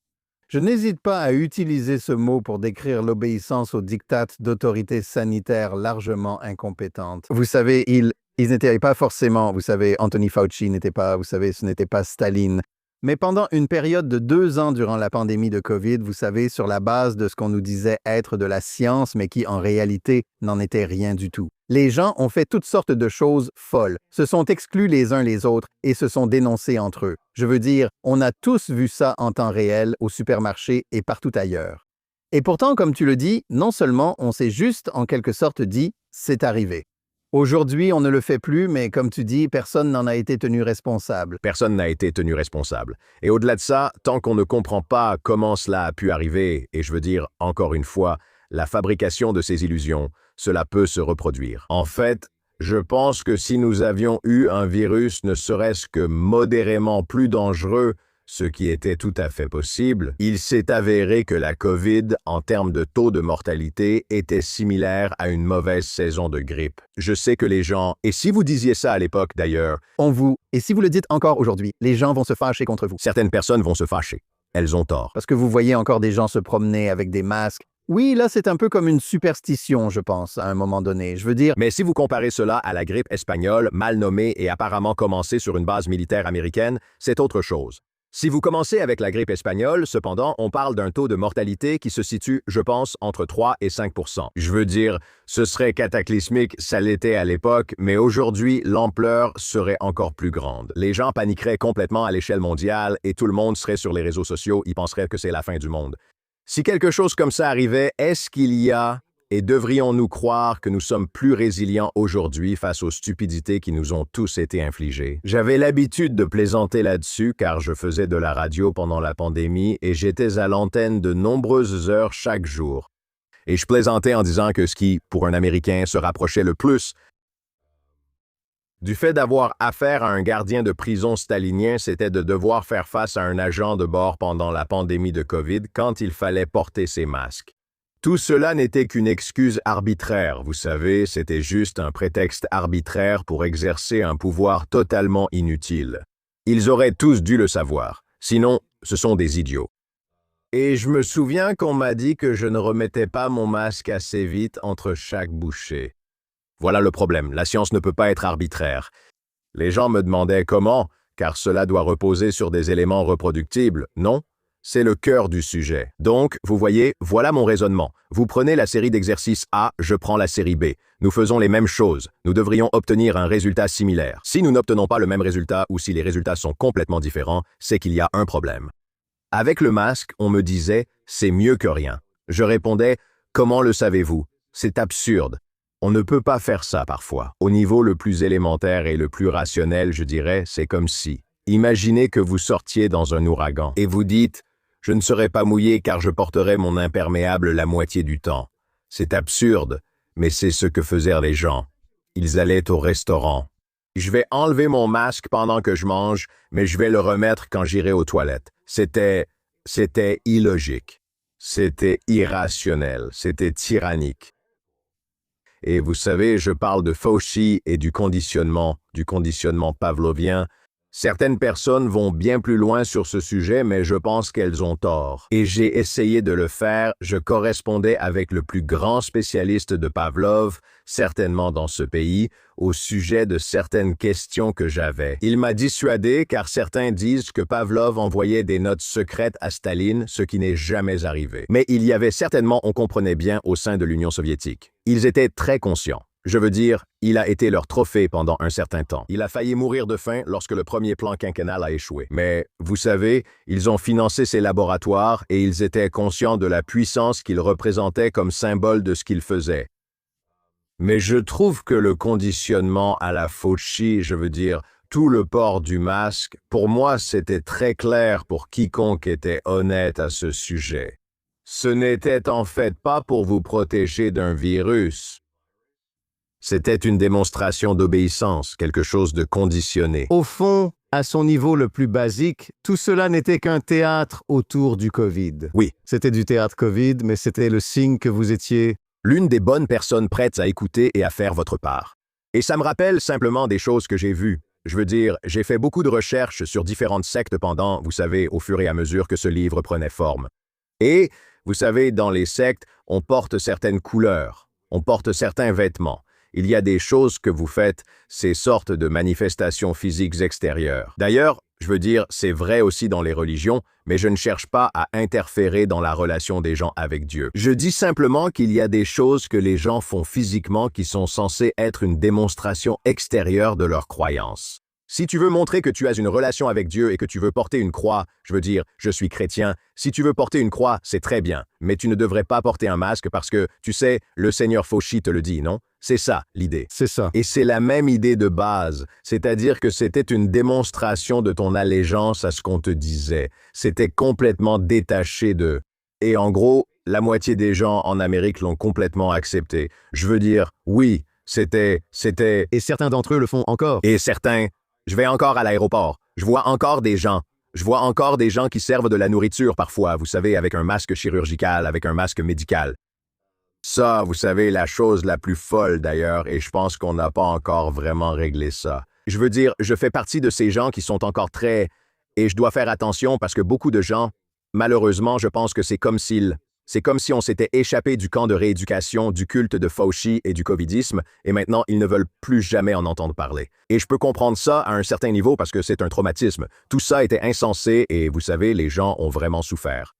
Je n'hésite pas à utiliser ce mot pour décrire l'obéissance aux diktats d'autorités sanitaires largement incompétentes. Vous savez, ils n'étaient pas forcément, vous savez, Anthony Fauci n'était pas, vous savez, ce n'était pas Staline. Mais pendant une période de 2 ans durant la pandémie de COVID, vous savez, sur la base de ce qu'on nous disait être de la science, mais qui en réalité n'en était rien du tout. Les gens ont fait toutes sortes de choses folles, se sont exclus les uns les autres et se sont dénoncés entre eux. Je veux dire, on a tous vu ça en temps réel au supermarché et partout ailleurs. Et pourtant, comme tu le dis, non seulement on s'est juste en quelque sorte dit « c'est arrivé ». Aujourd'hui, on ne le fait plus, mais comme tu dis, personne n'en a été tenu responsable. Personne n'a été tenu responsable. Et au-delà de ça, tant qu'on ne comprend pas comment cela a pu arriver, et je veux dire, encore une fois, la fabrication de ces illusions, cela peut se reproduire. En fait, je pense que si nous avions eu un virus ne serait-ce que modérément plus dangereux, ce qui était tout à fait possible, il s'est avéré que la COVID, en termes de taux de mortalité, était similaire à une mauvaise saison de grippe. Je sais que les gens, et si vous disiez ça à l'époque d'ailleurs, et si vous le dites encore aujourd'hui, les gens vont se fâcher contre vous. certaines personnes vont se fâcher. Elles ont tort. Parce que vous voyez encore des gens se promener avec des masques. Oui, là, c'est un peu comme une superstition, je pense, à un moment donné. Je veux dire, Mais si vous comparez cela à la grippe espagnole, mal nommée et apparemment commencée sur une base militaire américaine, c'est autre chose. Si vous commencez avec la grippe espagnole, cependant, on parle d'un taux de mortalité qui se situe, je pense, entre 3 et 5%. Je veux dire, ce serait cataclysmique, ça l'était à l'époque, mais aujourd'hui, l'ampleur serait encore plus grande. Les gens paniqueraient complètement à l'échelle mondiale et tout le monde serait sur les réseaux sociaux, ils penseraient que c'est la fin du monde. Si quelque chose comme ça arrivait, est-ce qu'il y a et devrions-nous croire que nous sommes plus résilients aujourd'hui face aux stupidités qui nous ont tous été infligées? J'avais l'habitude de plaisanter là-dessus car je faisais de la radio pendant la pandémie et j'étais à l'antenne de nombreuses heures chaque jour. Et je plaisantais en disant que ce qui, pour un Américain, se rapprochait le plus du fait d'avoir affaire à un gardien de prison stalinien, c'était de devoir faire face à un agent de bord pendant la pandémie de COVID quand il fallait porter ses masques. Tout cela n'était qu'une excuse arbitraire, vous savez, c'était juste un prétexte arbitraire pour exercer un pouvoir totalement inutile. Ils auraient tous dû le savoir, sinon, ce sont des idiots. Et je me souviens qu'on m'a dit que je ne remettais pas mon masque assez vite entre chaque bouchée. Voilà le problème, la science ne peut pas être arbitraire. Les gens me demandaient comment, car cela doit reposer sur des éléments reproductibles, non? C'est le cœur du sujet. Donc, vous voyez, voilà mon raisonnement. Vous prenez la série d'exercices A, je prends la série B. Nous faisons les mêmes choses. Nous devrions obtenir un résultat similaire. Si nous n'obtenons pas le même résultat ou si les résultats sont complètement différents, c'est qu'il y a un problème. Avec le masque, on me disait « c'est mieux que rien ». Je répondais « comment le savez-vous? C'est absurde. On ne peut pas faire ça parfois. Au niveau le plus élémentaire et le plus rationnel, je dirais, c'est comme si. Imaginez que vous sortiez dans un ouragan et vous dites « je ne serai pas mouillé car je porterai mon imperméable la moitié du temps ». C'est absurde, mais c'est ce que faisaient les gens. Ils allaient au restaurant. Je vais enlever mon masque pendant que je mange, mais je vais le remettre quand j'irai aux toilettes. C'était illogique. C'était irrationnel. C'était tyrannique. Et vous savez, je parle de Fauci et du conditionnement pavlovien. Certaines personnes vont bien plus loin sur ce sujet, mais je pense qu'elles ont tort. Et j'ai essayé de le faire, je correspondais avec le plus grand spécialiste de Pavlov, certainement dans ce pays, au sujet de certaines questions que j'avais. Il m'a dissuadé car certains disent que Pavlov envoyait des notes secrètes à Staline, ce qui n'est jamais arrivé. Mais il y avait certainement, on comprenait bien, au sein de l'Union soviétique. Ils étaient très conscients. Je veux dire, il a été leur trophée pendant un certain temps. Il a failli mourir de faim lorsque le premier plan quinquennal a échoué. Mais, vous savez, ils ont financé ces laboratoires et ils étaient conscients de la puissance qu'ils représentaient comme symbole de ce qu'ils faisaient. Mais je trouve que le conditionnement à la Fauci, je veux dire, tout le port du masque, pour moi, c'était très clair pour quiconque était honnête à ce sujet. Ce n'était en fait pas pour vous protéger d'un virus. C'était une démonstration d'obéissance, quelque chose de conditionné. Au fond, à son niveau le plus basique, tout cela n'était qu'un théâtre autour du Covid. Oui. C'était du théâtre Covid, mais c'était le signe que vous étiez... L'une des bonnes personnes prêtes à écouter et à faire votre part. Et ça me rappelle simplement des choses que j'ai vues. Je veux dire, j'ai fait beaucoup de recherches sur différentes sectes pendant, vous savez, au fur et à mesure que ce livre prenait forme. Et, vous savez, dans les sectes, on porte certaines couleurs, on porte certains vêtements. Il y a des choses que vous faites, ces sortes de manifestations physiques extérieures. D'ailleurs, je veux dire, c'est vrai aussi dans les religions, mais je ne cherche pas à interférer dans la relation des gens avec Dieu. Je dis simplement qu'il y a des choses que les gens font physiquement qui sont censées être une démonstration extérieure de leur croyance. Si tu veux montrer que tu as une relation avec Dieu et que tu veux porter une croix, je veux dire, je suis chrétien, si tu veux porter une croix, c'est très bien, mais tu ne devrais pas porter un masque parce que, tu sais, le Seigneur Fauci te le dit, non? C'est ça, l'idée. C'est ça. Et c'est la même idée de base, c'est-à-dire que c'était une démonstration de ton allégeance à ce qu'on te disait. C'était complètement détaché de... Et en gros, la moitié des gens en Amérique l'ont complètement accepté. Je veux dire, oui, c'était... Et certains d'entre eux le font encore. Et certains... Je vais encore à l'aéroport. Je vois encore des gens. Je vois encore des gens qui servent de la nourriture parfois, vous savez, avec un masque chirurgical, avec un masque médical. Ça, vous savez, la chose la plus folle d'ailleurs, et je pense qu'on n'a pas encore vraiment réglé ça. Je veux dire, je fais partie de ces gens qui sont encore très... Et je dois faire attention parce que beaucoup de gens, malheureusement, je pense que c'est comme si on s'était échappé du camp de rééducation, du culte de Fauci et du covidisme, et maintenant ils ne veulent plus jamais en entendre parler. Et je peux comprendre ça à un certain niveau parce que c'est un traumatisme. Tout ça était insensé et, vous savez, les gens ont vraiment souffert.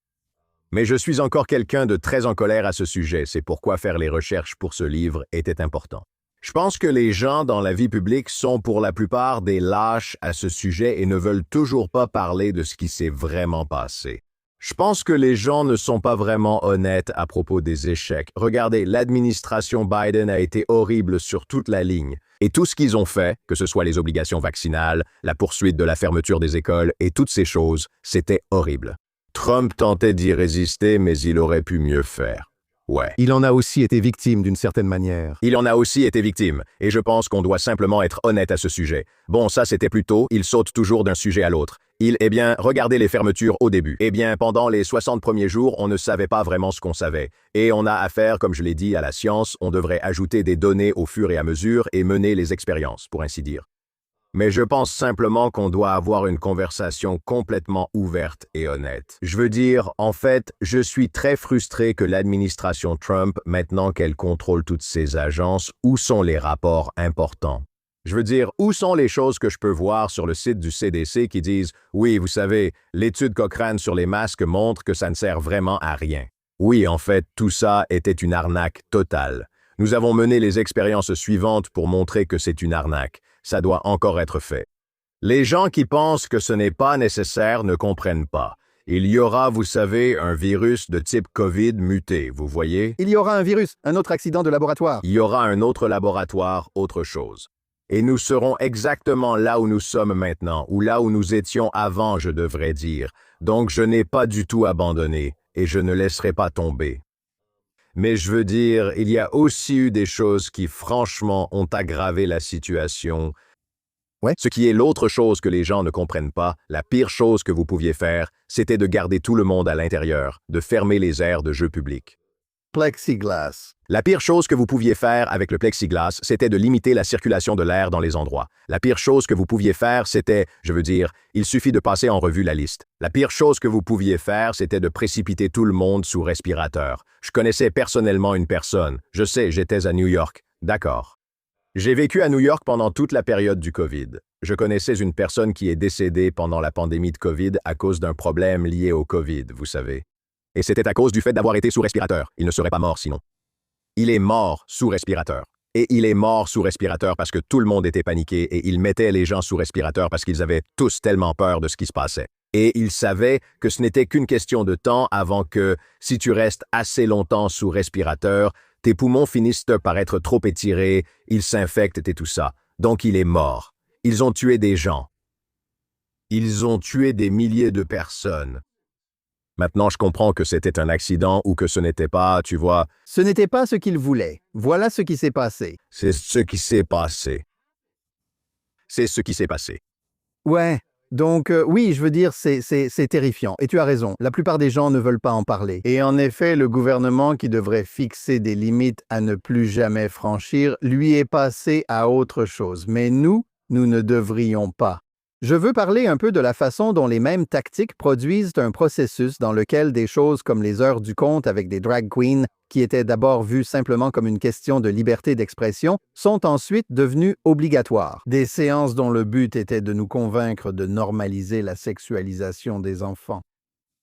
Mais je suis encore quelqu'un de très en colère à ce sujet, c'est pourquoi faire les recherches pour ce livre était important. Je pense que les gens dans la vie publique sont pour la plupart des lâches à ce sujet et ne veulent toujours pas parler de ce qui s'est vraiment passé. Je pense que les gens ne sont pas vraiment honnêtes à propos des échecs. Regardez, l'administration Biden a été horrible sur toute la ligne. Et tout ce qu'ils ont fait, que ce soit les obligations vaccinales, la poursuite de la fermeture des écoles et toutes ces choses, c'était horrible. Trump tentait d'y résister, mais il aurait pu mieux faire. Ouais. Il en a aussi été victime d'une certaine manière. Il en a aussi été victime, et je pense qu'on doit simplement être honnête à ce sujet. Bon, ça c'était plus tôt, il saute toujours d'un sujet à l'autre. Regardez les fermetures au début. Pendant les 60 premiers jours, on ne savait pas vraiment ce qu'on savait. Et on a affaire, comme je l'ai dit, à la science, on devrait ajouter des données au fur et à mesure et mener les expériences, pour ainsi dire. Mais je pense simplement qu'on doit avoir une conversation complètement ouverte et honnête. Je veux dire, en fait, je suis très frustré que l'administration Trump, maintenant qu'elle contrôle toutes ces agences, où sont les rapports importants? Je veux dire, où sont les choses que je peux voir sur le site du CDC qui disent « Oui, vous savez, l'étude Cochrane sur les masques montre que ça ne sert vraiment à rien. » Oui, en fait, tout ça était une arnaque totale. Nous avons mené les expériences suivantes pour montrer que c'est une arnaque. Ça doit encore être fait. Les gens qui pensent que ce n'est pas nécessaire ne comprennent pas. Il y aura, vous savez, un virus de type COVID muté, vous voyez? Il y aura un virus, un autre accident de laboratoire. Il y aura un autre laboratoire, autre chose. Et nous serons exactement là où nous sommes maintenant, ou là où nous étions avant, je devrais dire. Donc je n'ai pas du tout abandonné, et je ne laisserai pas tomber. Mais je veux dire, il y a aussi eu des choses qui, franchement, ont aggravé la situation. Ouais. Ce qui est l'autre chose que les gens ne comprennent pas, la pire chose que vous pouviez faire, c'était de garder tout le monde à l'intérieur, de fermer les aires de jeux publics. Plexiglas. La pire chose que vous pouviez faire avec le plexiglas, c'était de limiter la circulation de l'air dans les endroits. La pire chose que vous pouviez faire, c'était, il suffit de passer en revue la liste. La pire chose que vous pouviez faire, c'était de précipiter tout le monde sous respirateur. Je connaissais personnellement une personne. Je sais, j'étais à New York. D'accord. J'ai vécu à New York pendant toute la période du COVID. Je connaissais une personne qui est décédée pendant la pandémie de COVID à cause d'un problème lié au COVID, vous savez. Et c'était à cause du fait d'avoir été sous respirateur. Il ne serait pas mort sinon. Il est mort sous respirateur. Et il est mort sous respirateur parce que tout le monde était paniqué et il mettait les gens sous respirateur parce qu'ils avaient tous tellement peur de ce qui se passait. Et il savait que ce n'était qu'une question de temps avant que, si tu restes assez longtemps sous respirateur, tes poumons finissent par être trop étirés, ils s'infectent et tout ça. Donc il est mort. Ils ont tué des gens. Ils ont tué des milliers de personnes. Maintenant, je comprends que c'était un accident ou que ce n'était pas, tu vois. Ce n'était pas ce qu'il voulait. Voilà ce qui s'est passé. C'est ce qui s'est passé. C'est ce qui s'est passé. Ouais. Donc, oui, je veux dire, c'est terrifiant. Et tu as raison, la plupart des gens ne veulent pas en parler. Et en effet, le gouvernement qui devrait fixer des limites à ne plus jamais franchir, lui est passé à autre chose. Mais nous ne devrions pas. Je veux parler un peu de la façon dont les mêmes tactiques produisent un processus dans lequel des choses comme les heures du conte avec des drag queens, qui étaient d'abord vues simplement comme une question de liberté d'expression, sont ensuite devenues obligatoires. Des séances dont le but était de nous convaincre de normaliser la sexualisation des enfants.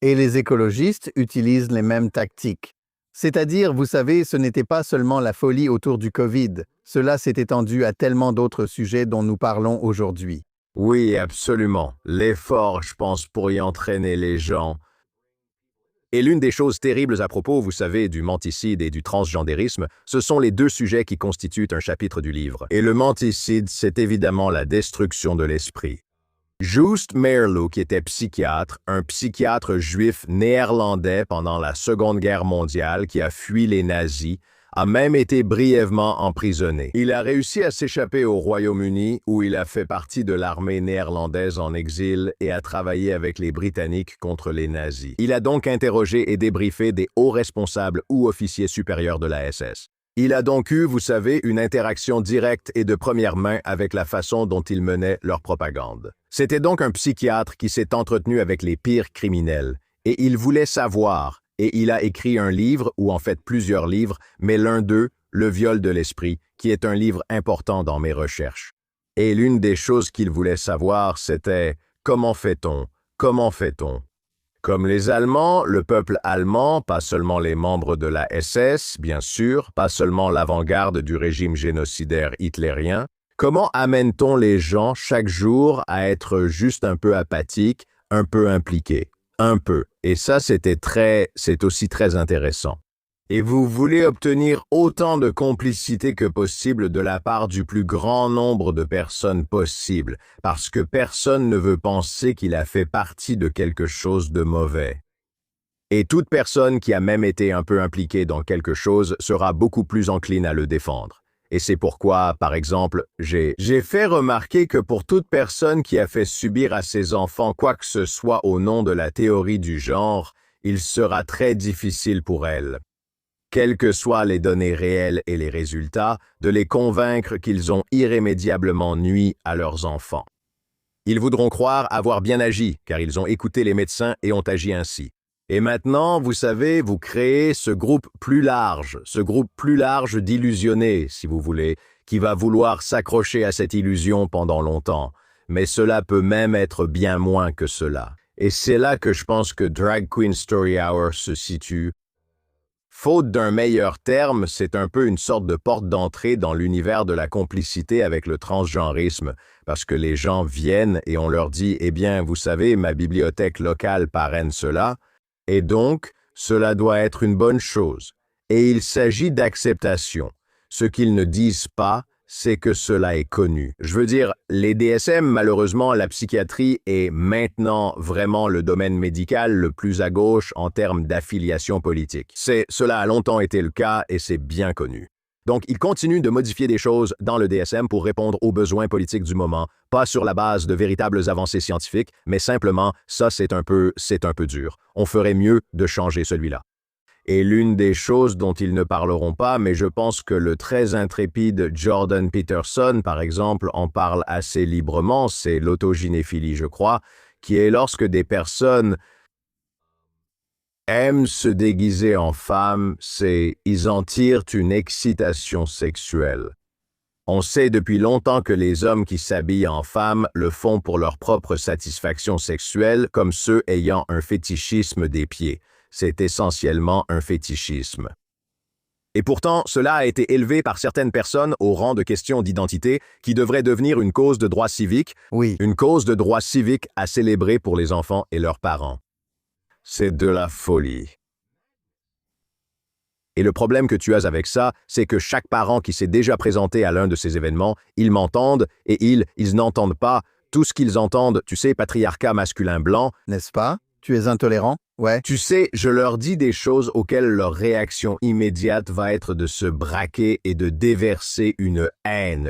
Et les écologistes utilisent les mêmes tactiques. C'est-à-dire, vous savez, ce n'était pas seulement la folie autour du COVID. Cela s'est étendu à tellement d'autres sujets dont nous parlons aujourd'hui. Oui, absolument. L'effort, je pense, pour y entraîner les gens. Et l'une des choses terribles à propos, vous savez, du menticide et du transgendérisme, ce sont les deux sujets qui constituent un chapitre du livre. Et le menticide, c'est évidemment la destruction de l'esprit. Joost Meerloo, qui était psychiatre, un psychiatre juif néerlandais pendant la Seconde Guerre mondiale qui a fui les nazis, a même été brièvement emprisonné. Il a réussi à s'échapper au Royaume-Uni, où il a fait partie de l'armée néerlandaise en exil et a travaillé avec les Britanniques contre les nazis. Il a donc interrogé et débriefé des hauts responsables ou officiers supérieurs de la SS. Il a donc eu, vous savez, une interaction directe et de première main avec la façon dont ils menaient leur propagande. C'était donc un psychiatre qui s'est entretenu avec les pires criminels, et il voulait savoir. Et il a écrit un livre, ou en fait plusieurs livres, mais l'un d'eux, Le viol de l'esprit, qui est un livre important dans mes recherches. Et l'une des choses qu'il voulait savoir, c'était « Comment fait-on? Comment fait-on » Comme les Allemands, le peuple allemand, pas seulement les membres de la SS, bien sûr, pas seulement l'avant-garde du régime génocidaire hitlérien, comment amène-t-on les gens chaque jour à être juste un peu apathiques, un peu impliqués? Un peu. Et ça, c'est aussi très intéressant. Et vous voulez obtenir autant de complicité que possible de la part du plus grand nombre de personnes possible, parce que personne ne veut penser qu'il a fait partie de quelque chose de mauvais. Et toute personne qui a même été un peu impliquée dans quelque chose sera beaucoup plus encline à le défendre. Et c'est pourquoi, par exemple, j'ai fait remarquer que pour toute personne qui a fait subir à ses enfants quoi que ce soit au nom de la théorie du genre, il sera très difficile pour elle, quelles que soient les données réelles et les résultats, de les convaincre qu'ils ont irrémédiablement nui à leurs enfants. Ils voudront croire avoir bien agi, car ils ont écouté les médecins et ont agi ainsi. Et maintenant, vous savez, vous créez ce groupe plus large d'illusionnés, si vous voulez, qui va vouloir s'accrocher à cette illusion pendant longtemps. Mais cela peut même être bien moins que cela. Et c'est là que je pense que Drag Queen Story Hour se situe. Faute d'un meilleur terme, c'est un peu une sorte de porte d'entrée dans l'univers de la complicité avec le transgenrisme, parce que les gens viennent et on leur dit « Eh bien, vous savez, ma bibliothèque locale parraine cela », et donc, cela doit être une bonne chose. Et il s'agit d'acceptation. Ce qu'ils ne disent pas, c'est que cela est connu. Je veux dire, les DSM, malheureusement, la psychiatrie est maintenant vraiment le domaine médical le plus à gauche en termes d'affiliation politique. Cela a longtemps été le cas et c'est bien connu. Donc, ils continuent de modifier des choses dans le DSM pour répondre aux besoins politiques du moment, pas sur la base de véritables avancées scientifiques, mais simplement, ça c'est un peu dur. On ferait mieux de changer celui-là. Et l'une des choses dont ils ne parleront pas, mais je pense que le très intrépide Jordan Peterson, par exemple, en parle assez librement, c'est l'autogynéphilie, je crois, qui est lorsque des personnes aiment se déguiser en femme, ils en tirent une excitation sexuelle. On sait depuis longtemps que les hommes qui s'habillent en femme le font pour leur propre satisfaction sexuelle, comme ceux ayant un fétichisme des pieds. C'est essentiellement un fétichisme. Et pourtant, cela a été élevé par certaines personnes au rang de question d'identité qui devrait devenir une cause de droit civique, Oui, une cause de droit civique à célébrer pour les enfants et leurs parents. C'est de la folie. Et le problème que tu as avec ça, c'est que chaque parent qui s'est déjà présenté à l'un de ces événements, ils m'entendent et ils n'entendent pas. Tout ce qu'ils entendent, tu sais, patriarcat masculin blanc, n'est-ce pas? Tu es intolérant? Ouais. tu sais, je leur dis des choses auxquelles leur réaction immédiate va être de se braquer et de déverser une haine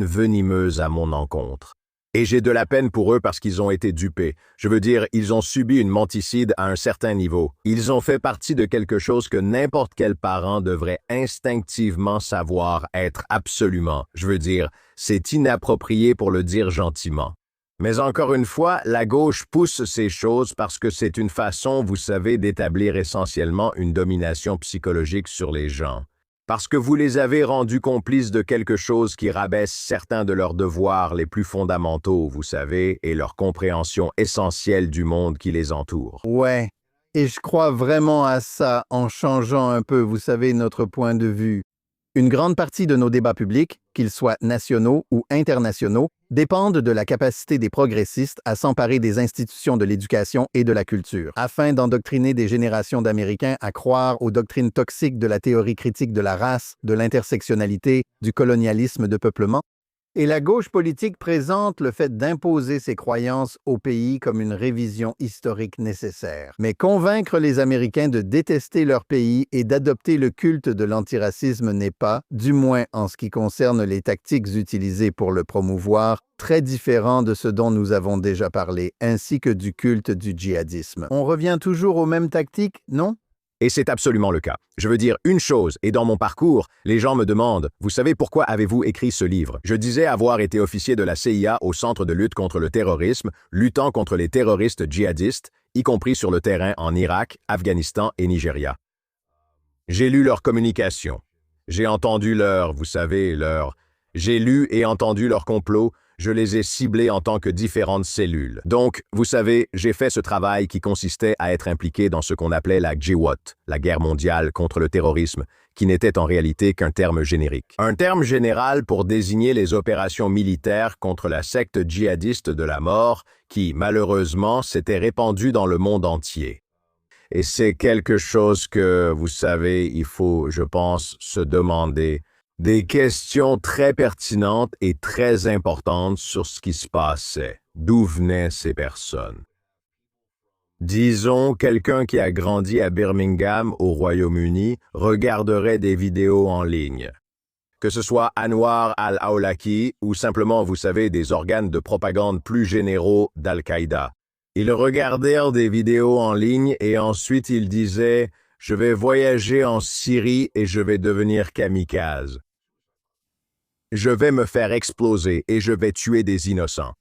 venimeuse à mon encontre. Et j'ai de la peine pour eux parce qu'ils ont été dupés. Je veux dire, ils ont subi une menticide à un certain niveau. Ils ont fait partie de quelque chose que n'importe quel parent devrait instinctivement savoir être absolument. Je veux dire, c'est inapproprié pour le dire gentiment. Mais encore une fois, la gauche pousse ces choses parce que c'est une façon, vous savez, d'établir essentiellement une domination psychologique sur les gens. Parce que vous les avez rendus complices de quelque chose qui rabaisse certains de leurs devoirs les plus fondamentaux, vous savez, et leur compréhension essentielle du monde qui les entoure. Ouais. Et je crois vraiment à ça en changeant un peu, vous savez, notre point de vue. Une grande partie de nos débats publics, qu'ils soient nationaux ou internationaux, dépendent de la capacité des progressistes à s'emparer des institutions de l'éducation et de la culture, afin d'endoctriner des générations d'Américains à croire aux doctrines toxiques de la théorie critique de la race, de l'intersectionnalité, du colonialisme de peuplement. Et la gauche politique présente le fait d'imposer ses croyances au pays comme une révision historique nécessaire. Mais convaincre les Américains de détester leur pays et d'adopter le culte de l'antiracisme n'est pas, du moins en ce qui concerne les tactiques utilisées pour le promouvoir, très différent de ce dont nous avons déjà parlé, ainsi que du culte du djihadisme. On revient toujours aux mêmes tactiques, non? Et c'est absolument le cas. Je veux dire une chose, et dans mon parcours, les gens me demandent « Vous savez pourquoi avez-vous écrit ce livre ?» Je disais avoir été officier de la CIA au Centre de lutte contre le terrorisme, luttant contre les terroristes djihadistes, y compris sur le terrain en Irak, Afghanistan et Nigeria. J'ai lu leurs communications. J'ai entendu J'ai lu et entendu leurs complots. Je les ai ciblés en tant que différentes cellules. Donc, vous savez, j'ai fait ce travail qui consistait à être impliqué dans ce qu'on appelait la GWOT, la guerre mondiale contre le terrorisme, qui n'était en réalité qu'un terme générique. Un terme général pour désigner les opérations militaires contre la secte djihadiste de la mort qui, malheureusement, s'était répandue dans le monde entier. Et c'est quelque chose que, vous savez, il faut, je pense, se demander des questions très pertinentes et très importantes sur ce qui se passait. D'où venaient ces personnes? Disons, quelqu'un qui a grandi à Birmingham, au Royaume-Uni, regarderait des vidéos en ligne. Que ce soit Anwar al-Awlaki ou simplement, vous savez, des organes de propagande plus généraux d'Al-Qaïda. Ils regardèrent des vidéos en ligne et ensuite ils disaient « Je vais voyager en Syrie et je vais devenir kamikaze. Je vais me faire exploser et je vais tuer des innocents. »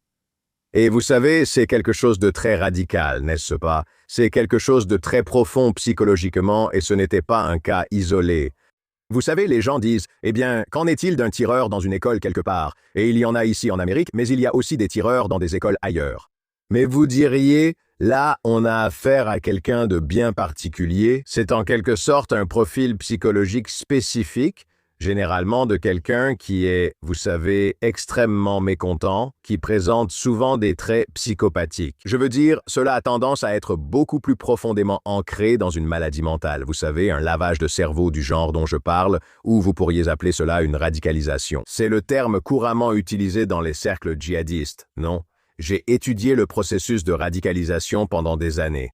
Et vous savez, c'est quelque chose de très radical, n'est-ce pas? C'est quelque chose de très profond psychologiquement et ce n'était pas un cas isolé. Vous savez, les gens disent, eh bien, qu'en est-il d'un tireur dans une école quelque part? Et il y en a ici en Amérique, mais il y a aussi des tireurs dans des écoles ailleurs. Mais vous diriez, là, on a affaire à quelqu'un de bien particulier. C'est en quelque sorte un profil psychologique spécifique, généralement de quelqu'un qui est, vous savez, extrêmement mécontent, qui présente souvent des traits psychopathiques. Je veux dire, cela a tendance à être beaucoup plus profondément ancré dans une maladie mentale. Vous savez, un lavage de cerveau du genre dont je parle, ou vous pourriez appeler cela une radicalisation. C'est le terme couramment utilisé dans les cercles djihadistes, non? J'ai étudié le processus de radicalisation pendant des années.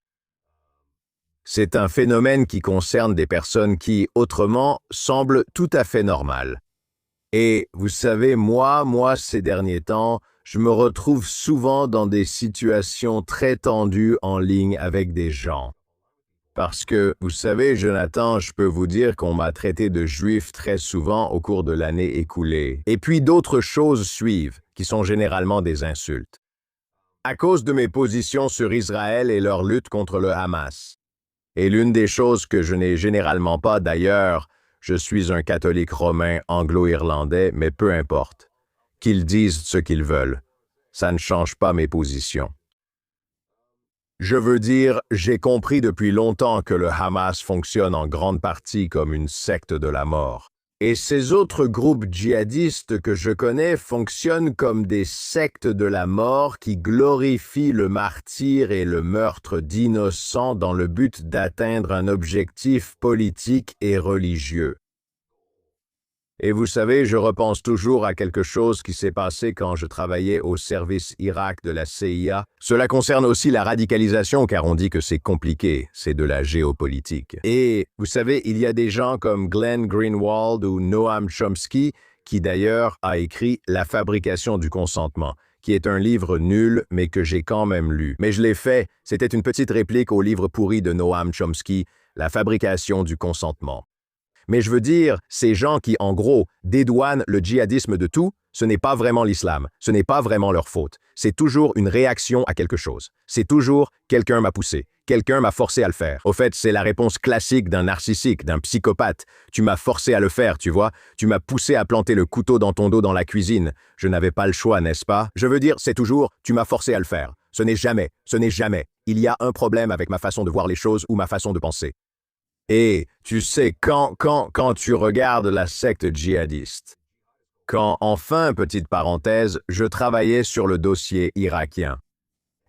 C'est un phénomène qui concerne des personnes qui, autrement, semblent tout à fait normales. Et, vous savez, moi, ces derniers temps, je me retrouve souvent dans des situations très tendues en ligne avec des gens. Parce que, vous savez, Jonathan, je peux vous dire qu'on m'a traité de juif très souvent au cours de l'année écoulée. Et puis d'autres choses suivent, qui sont généralement des insultes. À cause de mes positions sur Israël et leur lutte contre le Hamas. Et l'une des choses que je n'ai généralement pas d'ailleurs, je suis un catholique romain anglo-irlandais, mais peu importe. Qu'ils disent ce qu'ils veulent. Ça ne change pas mes positions. Je veux dire, j'ai compris depuis longtemps que le Hamas fonctionne en grande partie comme une secte de la mort. Et ces autres groupes djihadistes que je connais fonctionnent comme des sectes de la mort qui glorifient le martyre et le meurtre d'innocents dans le but d'atteindre un objectif politique et religieux. Et vous savez, je repense toujours à quelque chose qui s'est passé quand je travaillais au service Irak de la CIA. Cela concerne aussi la radicalisation, car on dit que c'est compliqué, c'est de la géopolitique. Et vous savez, il y a des gens comme Glenn Greenwald ou Noam Chomsky, qui d'ailleurs a écrit La fabrication du consentement, qui est un livre nul, mais que j'ai quand même lu. Mais je l'ai fait, c'était une petite réplique au livre pourri de Noam Chomsky, La fabrication du consentement. Mais je veux dire, ces gens qui, en gros, dédouanent le djihadisme de tout, ce n'est pas vraiment l'islam, ce n'est pas vraiment leur faute. C'est toujours une réaction à quelque chose. C'est toujours « quelqu'un m'a poussé, quelqu'un m'a forcé à le faire ». Au fait, c'est la réponse classique d'un narcissique, d'un psychopathe. Tu m'as forcé à le faire, tu vois. Tu m'as poussé à planter le couteau dans ton dos dans la cuisine. Je n'avais pas le choix, n'est-ce pas? Je veux dire, c'est toujours « tu m'as forcé à le faire ». Ce n'est jamais. Il y a un problème avec ma façon de voir les choses ou ma façon de penser. Et tu sais, quand tu regardes la secte djihadiste, enfin, petite parenthèse, je travaillais sur le dossier irakien.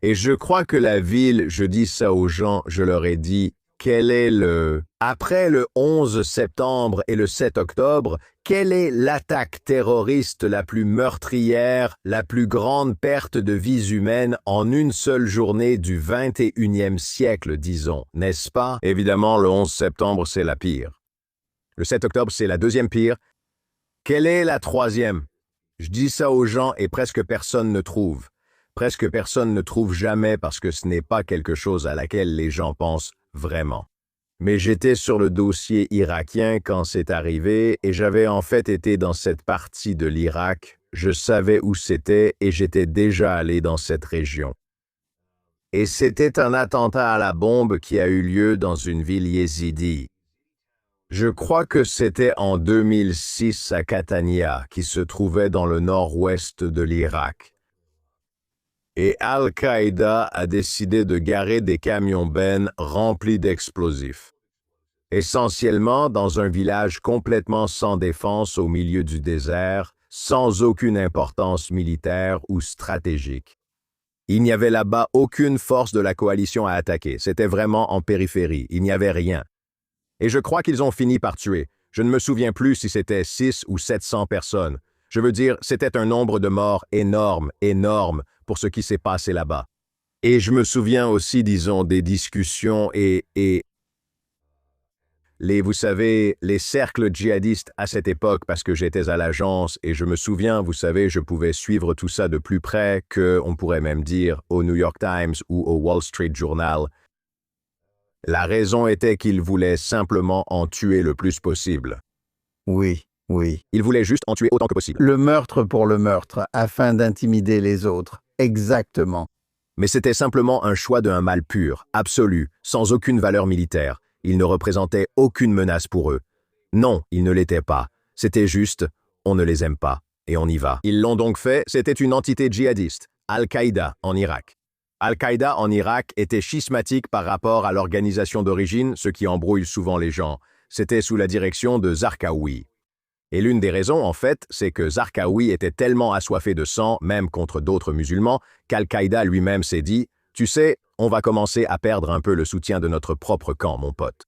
Et je crois que la ville, je dis ça aux gens, je leur ai dit, après le 11 septembre et le 7 octobre, quelle est l'attaque terroriste la plus meurtrière, la plus grande perte de vies humaines en une seule journée du 21e siècle, disons, n'est-ce pas? Évidemment, le 11 septembre, c'est la pire. Le 7 octobre, c'est la deuxième pire. Quelle est la troisième? Je dis ça aux gens et presque personne ne trouve. Presque personne ne trouve jamais parce que ce n'est pas quelque chose à laquelle les gens pensent vraiment. Mais j'étais sur le dossier irakien quand c'est arrivé et j'avais en fait été dans cette partie de l'Irak. Je savais où c'était et j'étais déjà allé dans cette région. Et c'était un attentat à la bombe qui a eu lieu dans une ville yézidi. Je crois que c'était en 2006 à Catania, qui se trouvait dans le nord-ouest de l'Irak. Et Al-Qaïda a décidé de garer des camions-bennes remplis d'explosifs. Essentiellement dans un village complètement sans défense au milieu du désert, sans aucune importance militaire ou stratégique. Il n'y avait là-bas aucune force de la coalition à attaquer, c'était vraiment en périphérie, il n'y avait rien. Et je crois qu'ils ont fini par tuer. Je ne me souviens plus si c'était 600 ou 700 personnes. Je veux dire, c'était un nombre de morts énorme pour ce qui s'est passé là-bas. Et je me souviens aussi, disons, des discussions vous savez, les cercles djihadistes à cette époque, parce que j'étais à l'agence et je me souviens, vous savez, je pouvais suivre tout ça de plus près que, on pourrait même dire, au New York Times ou au Wall Street Journal. La raison était qu'ils voulaient simplement en tuer le plus possible. Oui. Ils voulaient juste en tuer autant que possible. Le meurtre pour le meurtre, afin d'intimider les autres. Exactement. Mais c'était simplement un choix d'un mal pur, absolu, sans aucune valeur militaire. Il ne représentait aucune menace pour eux. Non, ils ne l'étaient pas. C'était juste, on ne les aime pas, et on y va. Ils l'ont donc fait, c'était une entité djihadiste, Al-Qaïda en Irak. Al-Qaïda en Irak était schismatique par rapport à l'organisation d'origine, ce qui embrouille souvent les gens. C'était sous la direction de Zarqawi. Et l'une des raisons, en fait, c'est que Zarqawi était tellement assoiffé de sang, même contre d'autres musulmans, qu'Al-Qaïda lui-même s'est dit « Tu sais, on va commencer à perdre un peu le soutien de notre propre camp, mon pote. »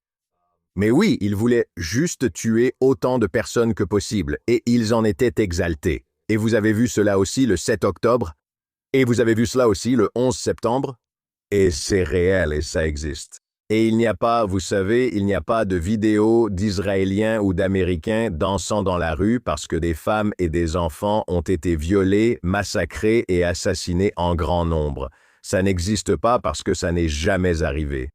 Mais oui, ils voulaient juste tuer autant de personnes que possible, et ils en étaient exaltés. Et vous avez vu cela aussi le 7 octobre, et vous avez vu cela aussi le 11 septembre, et c'est réel et ça existe. Et il n'y a pas, vous savez, il n'y a pas de vidéos d'Israéliens ou d'Américains dansant dans la rue parce que des femmes et des enfants ont été violés, massacrés et assassinés en grand nombre. Ça n'existe pas parce que ça n'est jamais arrivé.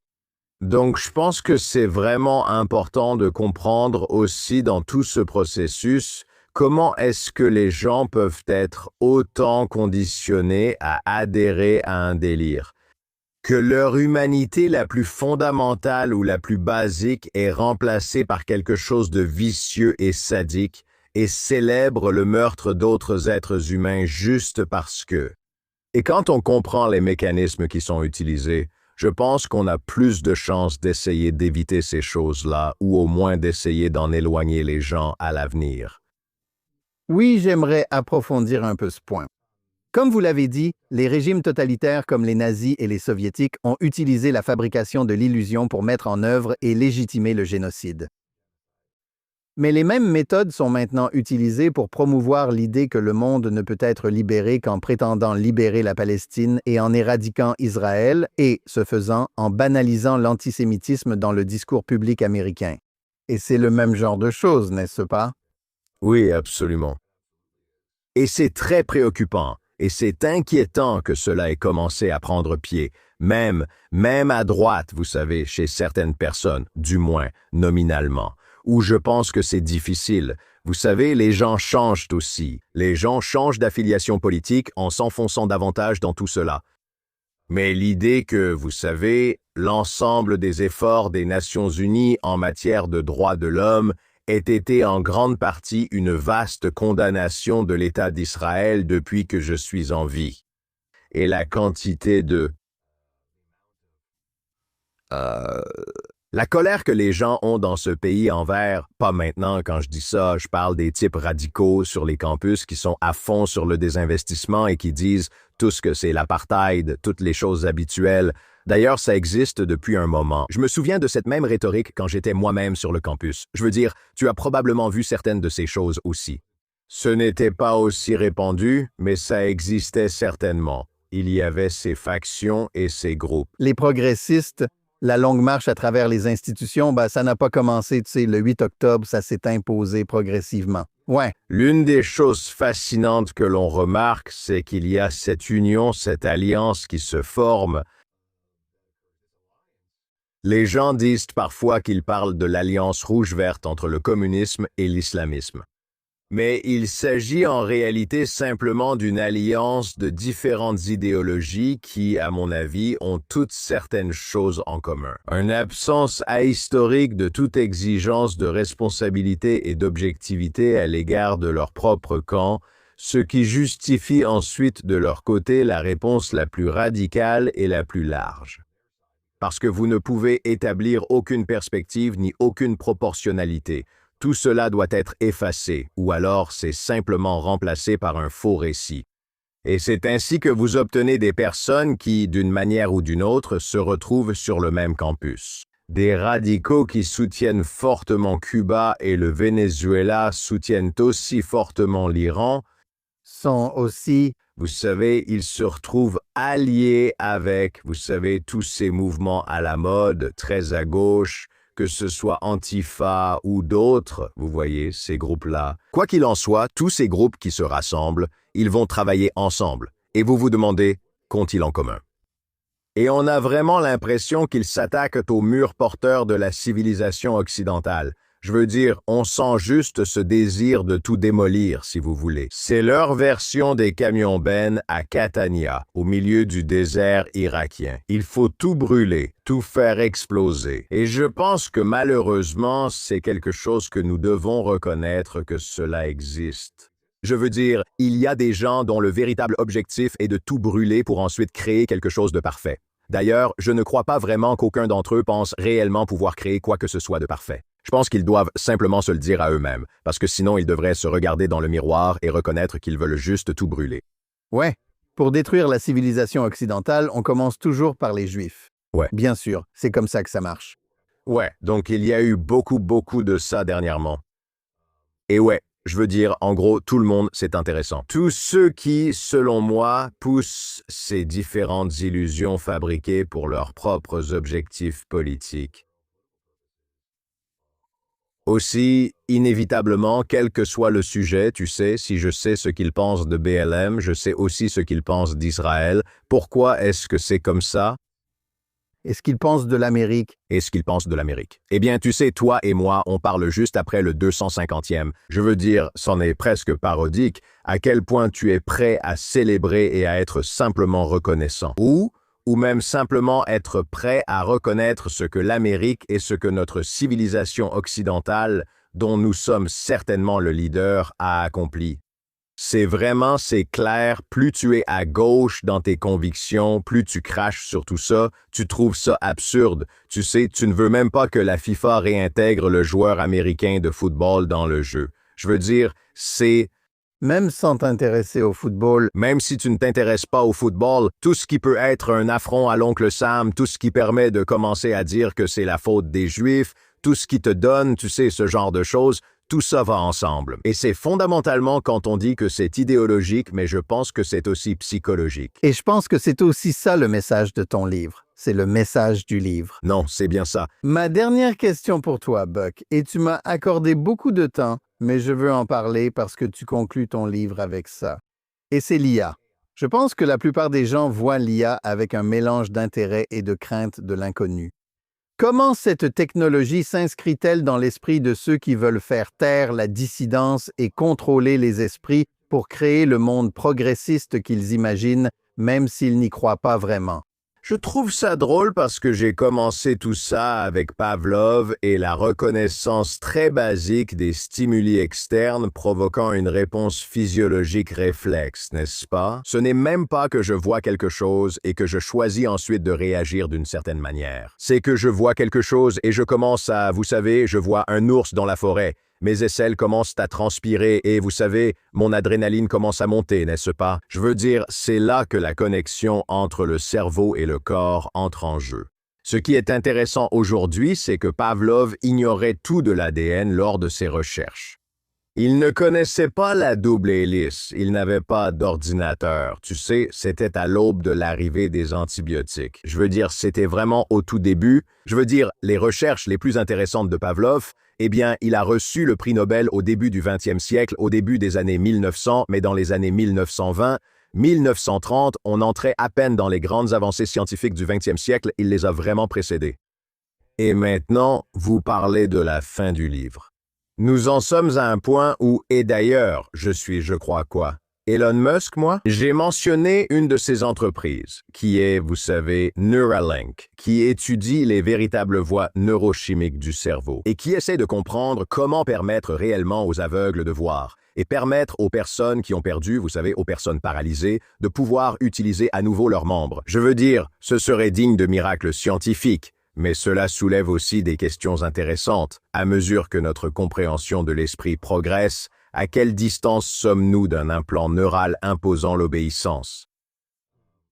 Donc je pense que c'est vraiment important de comprendre aussi dans tout ce processus comment est-ce que les gens peuvent être autant conditionnés à adhérer à un délire. Que leur humanité la plus fondamentale ou la plus basique est remplacée par quelque chose de vicieux et sadique et célèbre le meurtre d'autres êtres humains juste parce que. Et quand on comprend les mécanismes qui sont utilisés, je pense qu'on a plus de chances d'essayer d'éviter ces choses-là ou au moins d'essayer d'en éloigner les gens à l'avenir. Oui, j'aimerais approfondir un peu ce point. Comme vous l'avez dit, les régimes totalitaires comme les nazis et les soviétiques ont utilisé la fabrication de l'illusion pour mettre en œuvre et légitimer le génocide. Mais les mêmes méthodes sont maintenant utilisées pour promouvoir l'idée que le monde ne peut être libéré qu'en prétendant libérer la Palestine et en éradiquant Israël et, ce faisant, en banalisant l'antisémitisme dans le discours public américain. Et c'est le même genre de choses, n'est-ce pas? Oui, absolument. Et c'est très préoccupant, et c'est inquiétant que cela ait commencé à prendre pied, même à droite, vous savez, chez certaines personnes, du moins nominalement, où je pense que c'est difficile. Vous savez, les gens changent aussi. Les gens changent d'affiliation politique en s'enfonçant davantage dans tout cela. Mais l'idée que, vous savez, l'ensemble des efforts des Nations Unies en matière de droits de l'homme ait été en grande partie une vaste condamnation de l'État d'Israël depuis que je suis en vie. Et la quantité de... La colère que les gens ont dans ce pays envers, pas maintenant quand je dis ça, je parle des types radicaux sur les campus qui sont à fond sur le désinvestissement et qui disent tout ce que c'est l'apartheid, toutes les choses habituelles. D'ailleurs, ça existe depuis un moment. Je me souviens de cette même rhétorique quand j'étais moi-même sur le campus. Je veux dire, tu as probablement vu certaines de ces choses aussi. Ce n'était pas aussi répandu, mais ça existait certainement. Il y avait ces factions et ces groupes. Les progressistes, la longue marche à travers les institutions, ça n'a pas commencé, le 8 octobre, ça s'est imposé progressivement. Ouais. L'une des choses fascinantes que l'on remarque, c'est qu'il y a cette union, cette alliance qui se forme. Les gens disent parfois qu'ils parlent de l'alliance rouge-verte entre le communisme et l'islamisme. Mais il s'agit en réalité simplement d'une alliance de différentes idéologies qui, à mon avis, ont toutes certaines choses en commun. Une absence ahistorique de toute exigence de responsabilité et d'objectivité à l'égard de leur propre camp, ce qui justifie ensuite de leur côté la réponse la plus radicale et la plus large. Parce que vous ne pouvez établir aucune perspective ni aucune proportionnalité. Tout cela doit être effacé, ou alors c'est simplement remplacé par un faux récit. Et c'est ainsi que vous obtenez des personnes qui, d'une manière ou d'une autre, se retrouvent sur le même campus. Des radicaux qui soutiennent fortement Cuba et le Venezuela soutiennent aussi fortement l'Iran, sont aussi... Vous savez, ils se retrouvent alliés avec, vous savez, tous ces mouvements à la mode, très à gauche, que ce soit Antifa ou d'autres, vous voyez, ces groupes-là. Quoi qu'il en soit, tous ces groupes qui se rassemblent, ils vont travailler ensemble. Et vous vous demandez, qu'ont-ils en commun? Et on a vraiment l'impression qu'ils s'attaquent au mur porteur de la civilisation occidentale. Je veux dire, on sent juste ce désir de tout démolir, si vous voulez. C'est leur version des camions-bennes à Catania, au milieu du désert irakien. Il faut tout brûler, tout faire exploser. Et je pense que malheureusement, c'est quelque chose que nous devons reconnaître que cela existe. Je veux dire, il y a des gens dont le véritable objectif est de tout brûler pour ensuite créer quelque chose de parfait. D'ailleurs, je ne crois pas vraiment qu'aucun d'entre eux pense réellement pouvoir créer quoi que ce soit de parfait. Je pense qu'ils doivent simplement se le dire à eux-mêmes, parce que sinon ils devraient se regarder dans le miroir et reconnaître qu'ils veulent juste tout brûler. Ouais, pour détruire la civilisation occidentale, on commence toujours par les Juifs. Ouais. Bien sûr, c'est comme ça que ça marche. Ouais, donc il y a eu beaucoup de ça dernièrement. Et ouais, je veux dire, en gros, tout le monde, c'est intéressant. Tous ceux qui, selon moi, poussent ces différentes illusions fabriquées pour leurs propres objectifs politiques. Aussi, inévitablement, quel que soit le sujet, tu sais, si je sais ce qu'ils pensent de BLM, je sais aussi ce qu'ils pensent d'Israël. Pourquoi est-ce que c'est comme ça? Et ce qu'ils pensent de l'Amérique. Et ce qu'ils pensent de l'Amérique. Eh bien, tu sais, toi et moi, on parle juste après le 250e. Je veux dire, c'en est presque parodique, à quel point tu es prêt à célébrer et à être simplement reconnaissant. Ou même simplement être prêt à reconnaître ce que l'Amérique et ce que notre civilisation occidentale, dont nous sommes certainement le leader, a accompli. C'est clair, plus tu es à gauche dans tes convictions, plus tu craches sur tout ça, tu trouves ça absurde. Tu sais, tu ne veux même pas que la FIFA réintègre le joueur américain de football dans le jeu. Je veux dire, Même sans t'intéresser au football, même si tu ne t'intéresses pas au football, tout ce qui peut être un affront à l'oncle Sam, tout ce qui permet de commencer à dire que c'est la faute des Juifs, tout ce qui te donne, tu sais, ce genre de choses, tout ça va ensemble. Et c'est fondamentalement quand on dit que c'est idéologique, mais je pense que c'est aussi psychologique. et je pense que c'est aussi ça le message de ton livre. C'est le message du livre. Non, c'est bien ça. Ma dernière question pour toi, Buck, et tu m'as accordé beaucoup de temps, mais je veux en parler parce que tu conclus ton livre avec ça. Et c'est l'IA. Je pense que la plupart des gens voient l'IA avec un mélange d'intérêt et de crainte de l'inconnu. Comment cette technologie s'inscrit-elle dans l'esprit de ceux qui veulent faire taire la dissidence et contrôler les esprits pour créer le monde progressiste qu'ils imaginent, même s'ils n'y croient pas vraiment? Je trouve ça drôle parce que j'ai commencé tout ça avec Pavlov et la reconnaissance très basique des stimuli externes provoquant une réponse physiologique réflexe, n'est-ce pas? Ce n'est même pas que je vois quelque chose et que je choisis ensuite de réagir d'une certaine manière. C'est que je vois quelque chose et je commence à, vous savez, je vois un ours dans la forêt. Mes aisselles commencent à transpirer et, vous savez, mon adrénaline commence à monter, n'est-ce pas? Je veux dire, c'est là que la connexion entre le cerveau et le corps entre en jeu. Ce qui est intéressant aujourd'hui, c'est que Pavlov ignorait tout de l'ADN lors de ses recherches. Il ne connaissait pas la double hélice, il n'avait pas d'ordinateur. Tu sais, c'était à l'aube de l'arrivée des antibiotiques. Je veux dire, c'était vraiment au tout début. Je veux dire, les recherches les plus intéressantes de Pavlov, eh bien, il a reçu le prix Nobel au début du XXe siècle, au début des années 1900, mais dans les années 1920, 1930, on entrait à peine dans les grandes avancées scientifiques du XXe siècle, il les a vraiment précédées. Et maintenant, vous parlez de la fin du livre. Nous en sommes à un point où, et d'ailleurs, je crois quoi? Elon Musk, moi? J'ai mentionné une de ces entreprises, qui est, vous savez, Neuralink, qui étudie les véritables voies neurochimiques du cerveau et qui essaie de comprendre comment permettre réellement aux aveugles de voir et permettre aux personnes qui ont perdu, vous savez, aux personnes paralysées, de pouvoir utiliser à nouveau leurs membres. Je veux dire, ce serait digne de miracles scientifiques. Mais cela soulève aussi des questions intéressantes. À mesure que notre compréhension de l'esprit progresse, à quelle distance sommes-nous d'un implant neural imposant l'obéissance?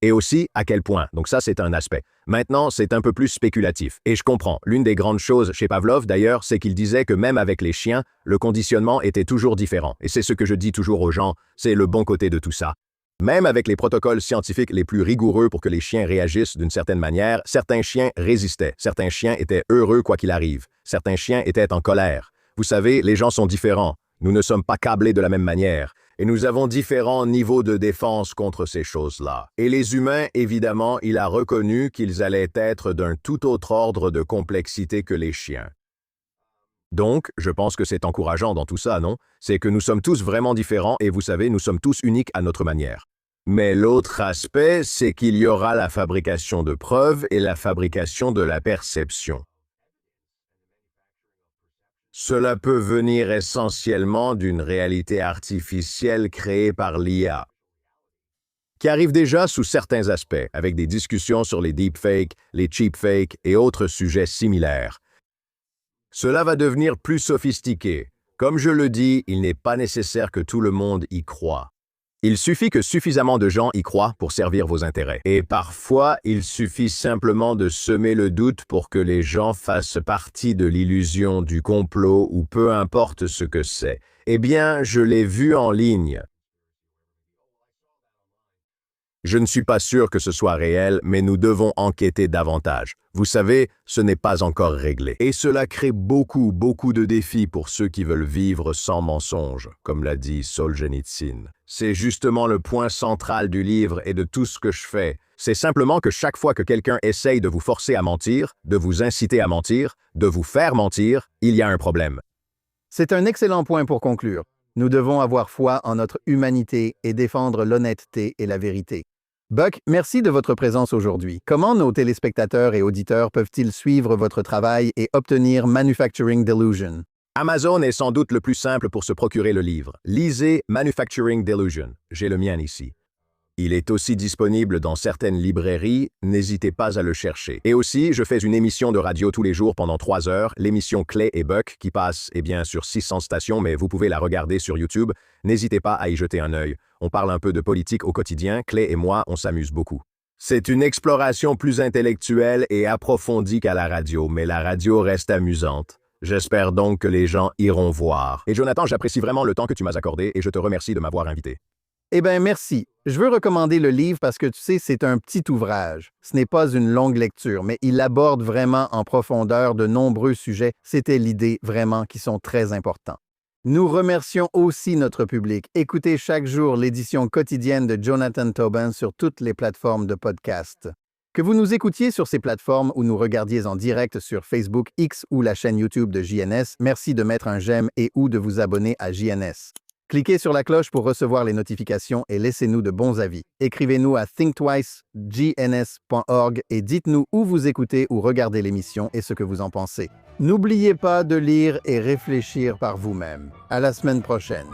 Et aussi, à quel point? Donc ça, c'est un aspect. Maintenant, c'est un peu plus spéculatif. Et je comprends. L'une des grandes choses chez Pavlov, d'ailleurs, c'est qu'il disait que même avec les chiens, le conditionnement était toujours différent. Et c'est ce que je dis toujours aux gens, c'est le bon côté de tout ça. Même avec les protocoles scientifiques les plus rigoureux pour que les chiens réagissent d'une certaine manière, certains chiens résistaient, certains chiens étaient heureux quoi qu'il arrive, certains chiens étaient en colère. Vous savez, les gens sont différents, nous ne sommes pas câblés de la même manière, et nous avons différents niveaux de défense contre ces choses-là. Et les humains, évidemment, il a reconnu qu'ils allaient être d'un tout autre ordre de complexité que les chiens. Donc, je pense que c'est encourageant dans tout ça, non? C'est que nous sommes tous vraiment différents et vous savez, nous sommes tous uniques à notre manière. Mais l'autre aspect, c'est qu'il y aura la fabrication de preuves et la fabrication de la perception. Cela peut venir essentiellement d'une réalité artificielle créée par l'IA, qui arrive déjà sous certains aspects, avec des discussions sur les deepfakes, les cheapfakes et autres sujets similaires. Cela va devenir plus sophistiqué. Comme je le dis, il n'est pas nécessaire que tout le monde y croie. Il suffit que suffisamment de gens y croient pour servir vos intérêts. Et parfois, il suffit simplement de semer le doute pour que les gens fassent partie de l'illusion du complot ou peu importe ce que c'est. Eh bien, je l'ai vu en ligne. Je ne suis pas sûr que ce soit réel, mais nous devons enquêter davantage. Vous savez, ce n'est pas encore réglé. Et cela crée beaucoup de défis pour ceux qui veulent vivre sans mensonge, comme l'a dit Solzhenitsyn. C'est justement le point central du livre et de tout ce que je fais. C'est simplement que chaque fois que quelqu'un essaye de vous forcer à mentir, de vous inciter à mentir, de vous faire mentir, il y a un problème. C'est un excellent point pour conclure. Nous devons avoir foi en notre humanité et défendre l'honnêteté et la vérité. Buck, merci de votre présence aujourd'hui. Comment nos téléspectateurs et auditeurs peuvent-ils suivre votre travail et obtenir Manufacturing Delusion? Amazon est sans doute le plus simple pour se procurer le livre. Lisez Manufacturing Delusion. J'ai le mien ici. Il est aussi disponible dans certaines librairies, n'hésitez pas à le chercher. Et aussi, je fais une émission de radio tous les jours pendant 3 heures, l'émission Clay et Buck, qui passe sur 600 stations, mais vous pouvez la regarder sur YouTube. N'hésitez pas à y jeter un œil. On parle un peu de politique au quotidien, Clay et moi, on s'amuse beaucoup. C'est une exploration plus intellectuelle et approfondie qu'à la radio, mais la radio reste amusante. J'espère donc que les gens iront voir. Et Jonathan, j'apprécie vraiment le temps que tu m'as accordé et je te remercie de m'avoir invité. Eh bien, merci. Je veux recommander le livre parce que tu sais, c'est un petit ouvrage. Ce n'est pas une longue lecture, mais il aborde vraiment en profondeur de nombreux sujets. C'était l'idée vraiment qui sont très importants. Nous remercions aussi notre public. Écoutez chaque jour l'édition quotidienne de Jonathan Tobin sur toutes les plateformes de podcast. Que vous nous écoutiez sur ces plateformes ou nous regardiez en direct sur Facebook, X ou la chaîne YouTube de JNS, merci de mettre un j'aime et ou de vous abonner à JNS. Cliquez sur la cloche pour recevoir les notifications et laissez-nous de bons avis. Écrivez-nous à thinktwicegns.org et dites-nous où vous écoutez ou regardez l'émission et ce que vous en pensez. N'oubliez pas de lire et réfléchir par vous-même. À la semaine prochaine.